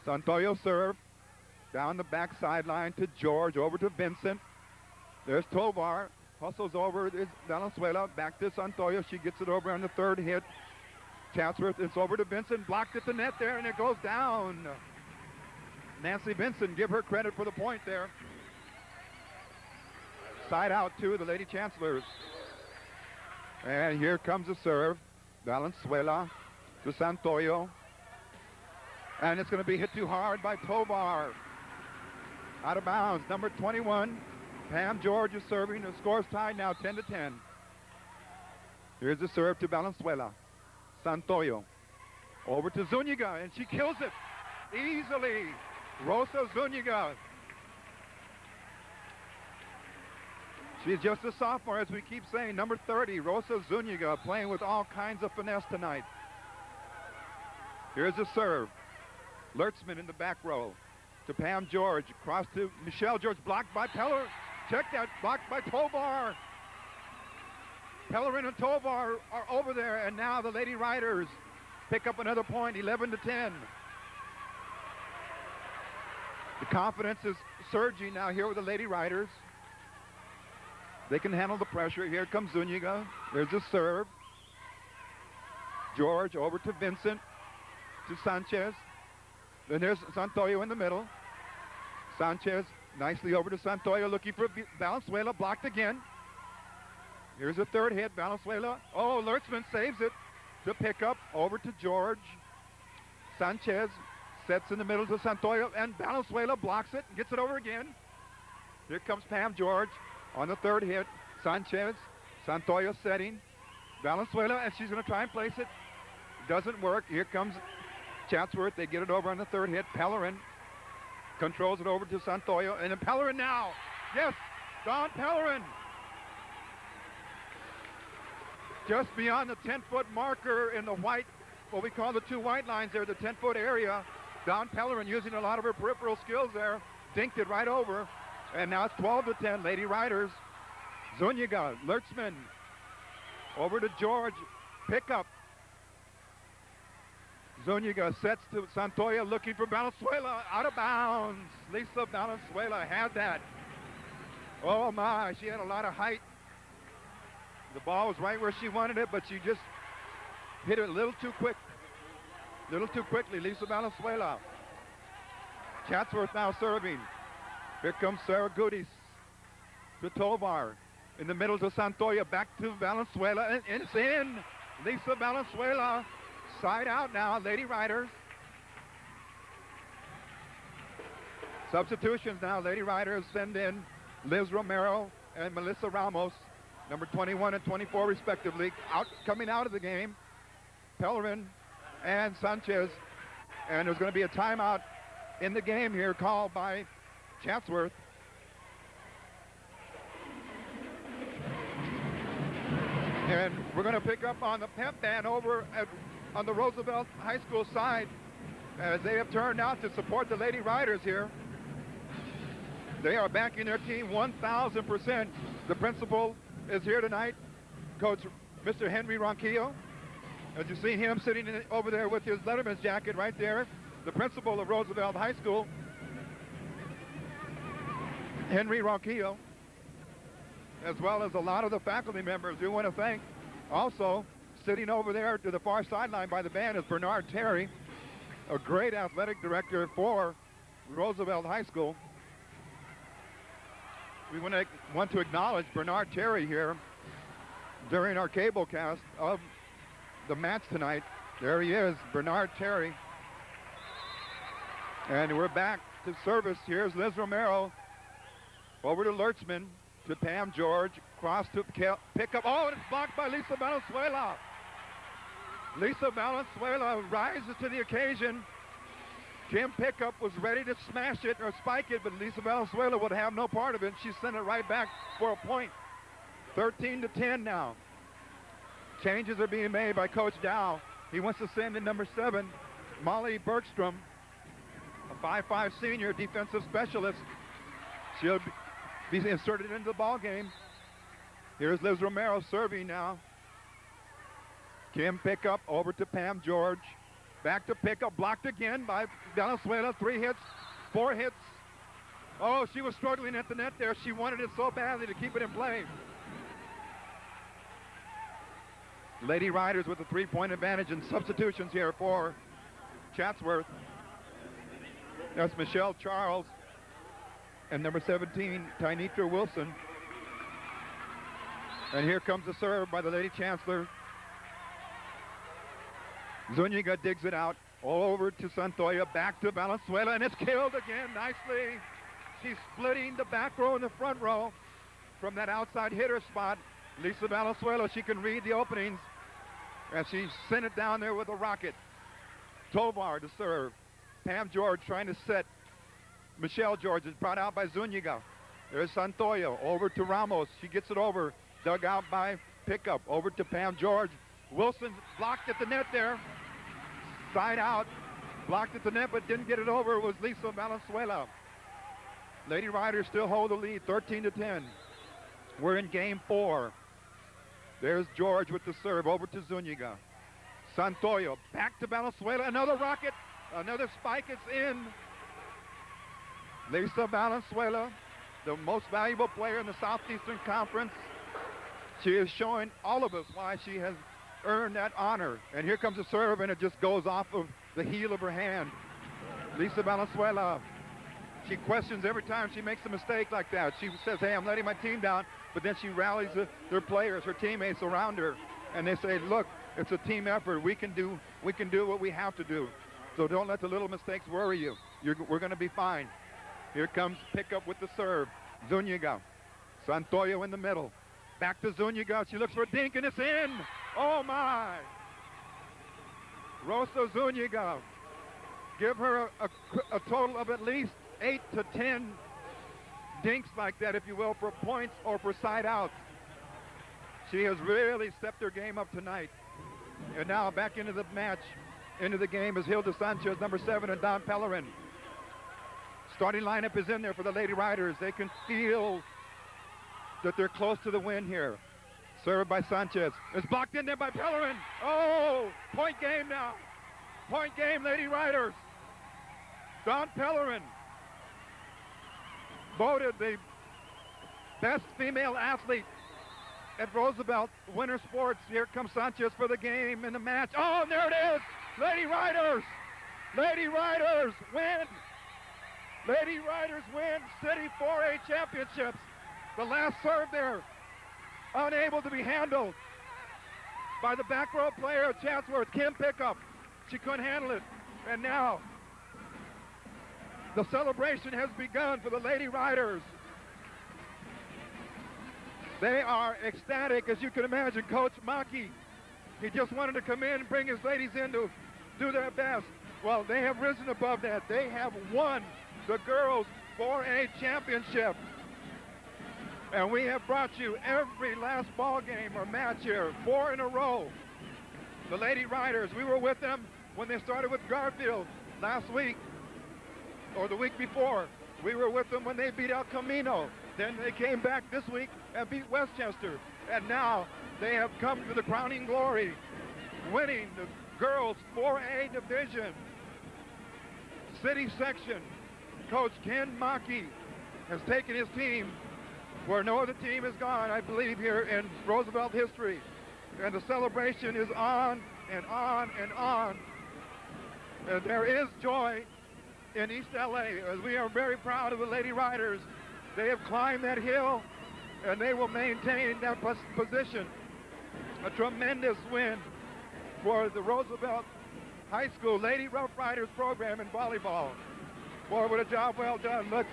Santoyo serve. Down the back sideline to George. Over to Vincent. There's Tovar. Hustles over. There's Valenzuela. Back to Santoyo. She gets it over on the third hit. Chatsworth, it's over to Vincent, blocked at the net there, and it goes down. Nancy Vincent, give her credit for the point there. Side out to the Lady Chancellors. And here comes the serve. Valenzuela to Santoyo. And it's going to be hit too hard by Tovar. Out of bounds, number 21. Pam George is serving. The score's tied now, 10-10. Here's the serve to Valenzuela. Santoyo. Over to Zuniga, and she kills it easily. Rosa Zuniga. She's just a sophomore, as we keep saying. Number 30, Rosa Zuniga, playing with all kinds of finesse tonight. Here's the serve. Lurtzman in the back row to Pam George. Cross to Michelle George, blocked by Pellerin. Check that, blocked by Tovar. Pellerin and Tovar are over there, and now the Lady Riders pick up another point, 11-10. The confidence is surging now here with the Lady Riders. They can handle the pressure. Here comes Zuniga. There's a serve. George over to Vincent, to Sanchez. Then there's Santoyo in the middle. Sanchez nicely over to Santoyo, looking for Valenzuela, blocked again. Here's a third hit, Valenzuela. Oh, Lurtzman saves it to pick up, over to George. Sanchez sets in the middle to Santoyo, and Valenzuela blocks it and gets it over again. Here comes Pam George on the third hit. Sanchez, Santoyo setting. Valenzuela, and she's going to try and place it. Doesn't work. Here comes Chatsworth. They get it over on the third hit. Pellerin controls it over to Santoyo, and then Pellerin now. Yes, Don Pellerin. Just beyond the 10-foot marker in the white, what we call the two white lines there, the 10-foot area. Don Pellerin, using a lot of her peripheral skills there, dinked it right over. And now it's 12-10, Lady Riders. Zuniga, Lurtzman, over to George, pick up. Zuniga sets to Santoya, looking for Valenzuela, out of bounds. Lisa Valenzuela had that. Oh my, she had a lot of height. The ball was right where she wanted it, but she just hit it a little too quick. A little too quickly, Lisa Valenzuela. Chatsworth now serving. Here comes Sarah Goodies to Tovar. In the middle to Santoya, back to Valenzuela, and it's in. Lisa Valenzuela, side out now, Lady Riders. Substitutions now, Lady Riders send in Liz Romero and Melissa Ramos, number 21 and 24 respectively, coming out of the game. Pellerin and Sanchez. And there's going to be a timeout in the game here called by Chatsworth. And we're going to pick up on the pep band over on the Roosevelt High School side, as they have turned out to support the Lady Riders here. They are backing their team 1,000%. The principal is here tonight, Coach Mr. Henry Ronquillo. As you see him sitting over there with his Letterman's jacket right there, the principal of Roosevelt High School, Henry Ronquillo, as well as a lot of the faculty members. We want to thank. Also, sitting over there to the far sideline by the band is Bernard Terry, a great athletic director for Roosevelt High School. We want to acknowledge Bernard Terry here during our cable cast of the match tonight. There he is, Bernard Terry. And we're back to service. Here's Liz Romero over to Lurchman, to Pam George, cross to pick up. Oh, and it's blocked by Lisa Valenzuela. Lisa Valenzuela rises to the occasion. Kim Pickup was ready to smash it or spike it, but Lisa Valenzuela would have no part of it. She sent it right back for a point. 13-10 now. Changes are being made by Coach Dow. He wants to send in number 7, Molly Bergstrom, a 5'5" senior defensive specialist. She'll be inserted into the ball game. Here's Liz Romero serving now. Kim Pickup over to Pam George. Back to Pickup, blocked again by Valenzuela. 3 hits, 4 hits. Oh, she was struggling at the net there. She wanted it so badly to keep it in play. Lady Riders with a 3-point advantage, and substitutions here for Chatsworth. That's Michelle Charles and number 17, Tynitra Wilson. And here comes the serve by the Lady Chancellor. Zuniga digs it out, all over to Santoya, back to Valenzuela, and it's killed again nicely. She's splitting the back row and the front row from that outside hitter spot. Lisa Valenzuela, she can read the openings, and she sent it down there with a rocket. Tovar to serve. Pam George trying to set. Michelle George is brought out by Zuniga. There's Santoya over to Ramos. She gets it over, dug out by Pickup, over to Pam George. Wilson blocked at the net there. Side out, blocked at the net but didn't get it over. It was Lisa Valenzuela. Lady Riders still hold the lead, 13-10. We're in game 4. There's George with the serve over to Zuniga. Santoyo back to Valenzuela, another rocket, another spike, it's in. Lisa Valenzuela, the most valuable player in the Southeastern Conference. She is showing all of us why she has earned that honor. And here comes the serve, and it just goes off of the heel of her hand. Lisa Valenzuela, she questions every time she makes a mistake like that. She says, hey, I'm letting my team down, but then she rallies their players, her teammates around her, and they say, look, it's a team effort. We can do what we have to do. So don't let the little mistakes worry you. We're going to be fine. Here comes Pickup with the serve. Zuniga. Santoyo in the middle. Back to Zuniga. She looks for a dink, and it's in. Oh, my. Rosa Zuniga. Give her a total of at least 8 to 10 dinks like that, if you will, for points or for side outs. She has really stepped her game up tonight. And now back into the match, into the game is Hilda Sanchez, number 7, and Don Pellerin. Starting lineup is in there for the Lady Riders. They can feel that they're close to the win here. Served by Sanchez. It's blocked in there by Pellerin. Oh, point game now. Point game, Lady Riders. Don Pellerin, voted the best female athlete at Roosevelt Winter Sports. Here comes Sanchez for the game in the match. Oh, and there it is. Lady Riders. Lady Riders win. Lady Riders win City 4A championships. The last serve there, unable to be handled by the back row player of Chatsworth, Kim Pickup. She couldn't handle it. And now the celebration has begun for the Lady Riders. They are ecstatic, as you can imagine. Coach Maki, he just wanted to come in and bring his ladies in to do their best. Well, they have risen above that. They have won the girls 4A championship. And we have brought you every last ball game or match here, 4 in a row. The Lady Riders, we were with them when they started with Garfield last week, or the week before. We were with them when they beat El Camino. Then they came back this week and beat Westchester. And now they have come to the crowning glory, winning the girls 4A division. City section, Coach Ken Maki has taken his team where no other team has gone, I believe, here in Roosevelt history. And the celebration is on and on and on. And there is joy in East LA, as we are very proud of the Lady Riders. They have climbed that hill, and they will maintain that position. A tremendous win for the Roosevelt High School Lady Rough Riders program in volleyball. Boy, what a job well done. Look,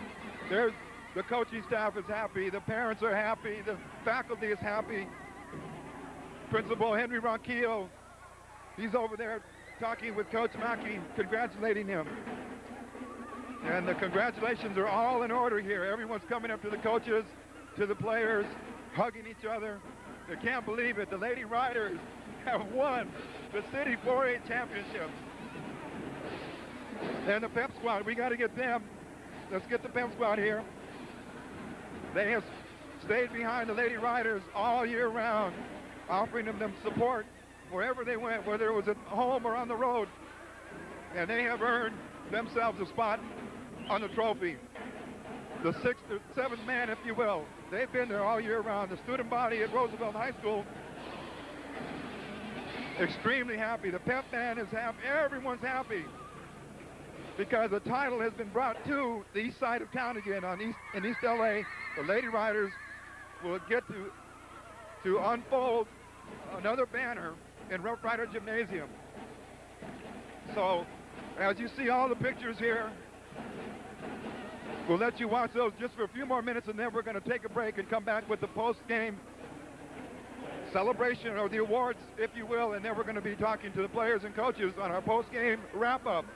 there's the coaching staff is happy, the parents are happy, the faculty is happy. Principal Henry Ronquillo, he's over there talking with Coach Mackey, congratulating him. And the congratulations are all in order here. Everyone's coming up to the coaches, to the players, hugging each other. They can't believe it. The Lady Riders have won the City 4A Championship. And the pep squad, we got to get them. Let's get the pep squad here. They have stayed behind the Lady Riders all year round, offering them support wherever they went, whether it was at home or on the road. And they have earned themselves a spot on the trophy. The sixth or seventh man, if you will. They've been there all year round. The student body at Roosevelt High School, extremely happy. The pep band is happy. Everyone's happy because the title has been brought to the east side of town again in East LA. The Lady Riders will get to unfold another banner in Rough Rider Gymnasium. So, as you see all the pictures here, we'll let you watch those just for a few more minutes, and then we're going to take a break and come back with the post-game celebration, or the awards, if you will, and then we're going to be talking to the players and coaches on our post-game wrap-up.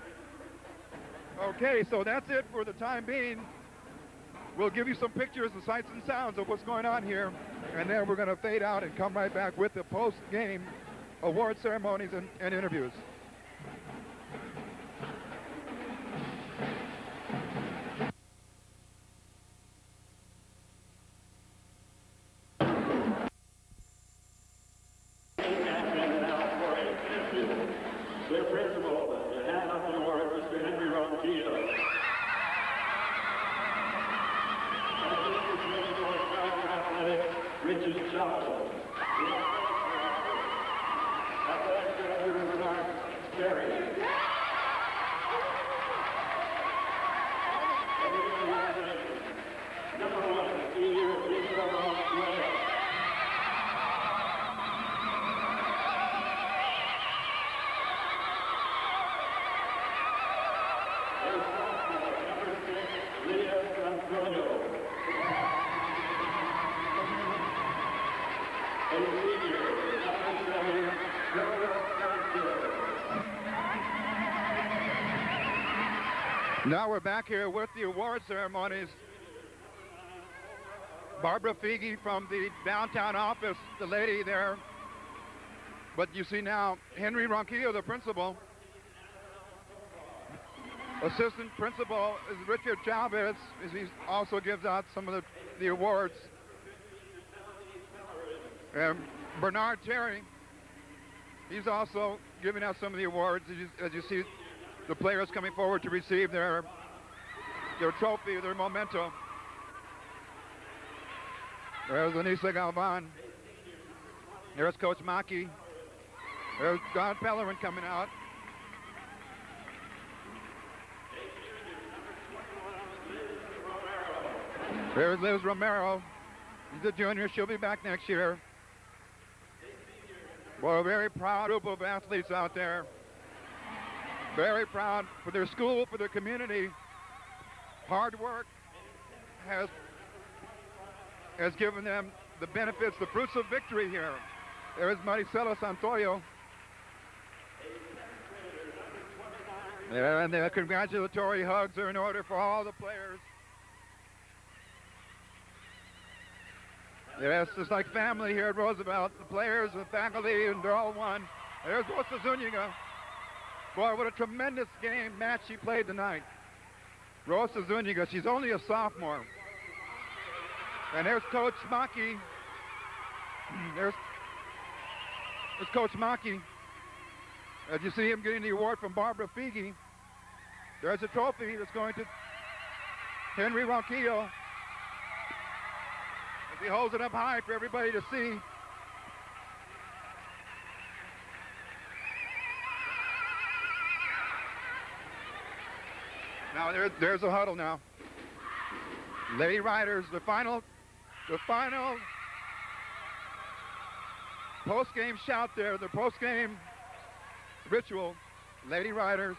Okay, so that's it for the time being. We'll give you some pictures, the sights and sounds of what's going on here, and then we're going to fade out and come right back with the post-game award ceremonies and interviews. Their principal, the hand up the award, Mr. Henry Ronquillo. Richard Chatsworth. Athletic Director Bernard Terry. Number 1, senior Roosevelt High. Now we're back here with the award ceremonies. Barbara Figi from the downtown office, the lady there. But you see now Henry Ronquillo, the principal. Assistant principal is Richard Chavez, as he also gives out some of the awards. And Bernard Terry, he's also giving out some of the awards, as you see the players coming forward to receive their trophy, their memento. There's Anissa Galvan. There's Coach Mackey. There's Don Pellerin coming out. There's Liz Romero. She's a junior. She'll be back next year. Boy, a very proud group of athletes out there. Very proud for their school, for their community. Hard work has given them the benefits, the fruits of victory here. There's Maricela Santoyo. And the congratulatory hugs are in order for all the players. Yes, it's like family here at Roosevelt. The players, the faculty, and they're all one. There's Rosa Zuniga. Boy, what a tremendous match she played tonight. Rosa Zuniga, she's only a sophomore. And there's Coach Mackey. There's Coach Mackey. As you see him getting the award from Barbara Figi. There's a trophy that's going to Henry Ronquillo. As he holds it up high for everybody to see. Now there's a huddle now. Lady Riders, the final post-game shout there, the post-game ritual. Lady Riders,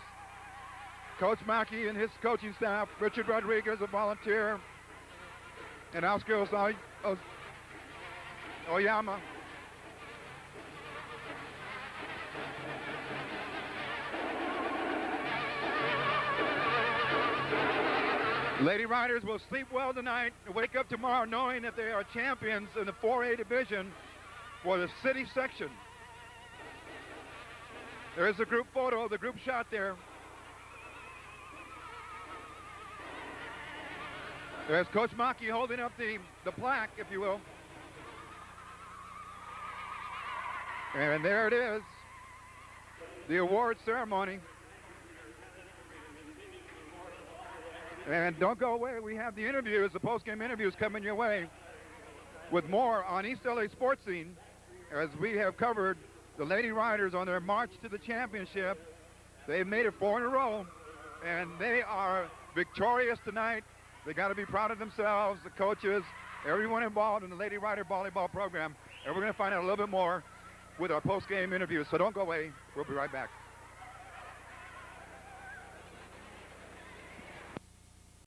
Coach Mackey and his coaching staff, Richard Rodriguez, a volunteer, and Oscar Oyama. Lady Riders will sleep well tonight and wake up tomorrow knowing that they are champions in the 4A division for the city section. There is a group photo, the group shot there. There's Coach Mackey holding up the plaque, if you will. And there it is, the award ceremony. And don't go away, we have the interviews, the post-game interviews coming your way with more on East LA sports scene as we have covered the Lady Riders on their march to the championship. They've made it 4 in a row, and they are victorious tonight. They got to be proud of themselves, the coaches, everyone involved in the Lady Rider volleyball program. And we're going to find out a little bit more with our post-game interviews. So don't go away. We'll be right back.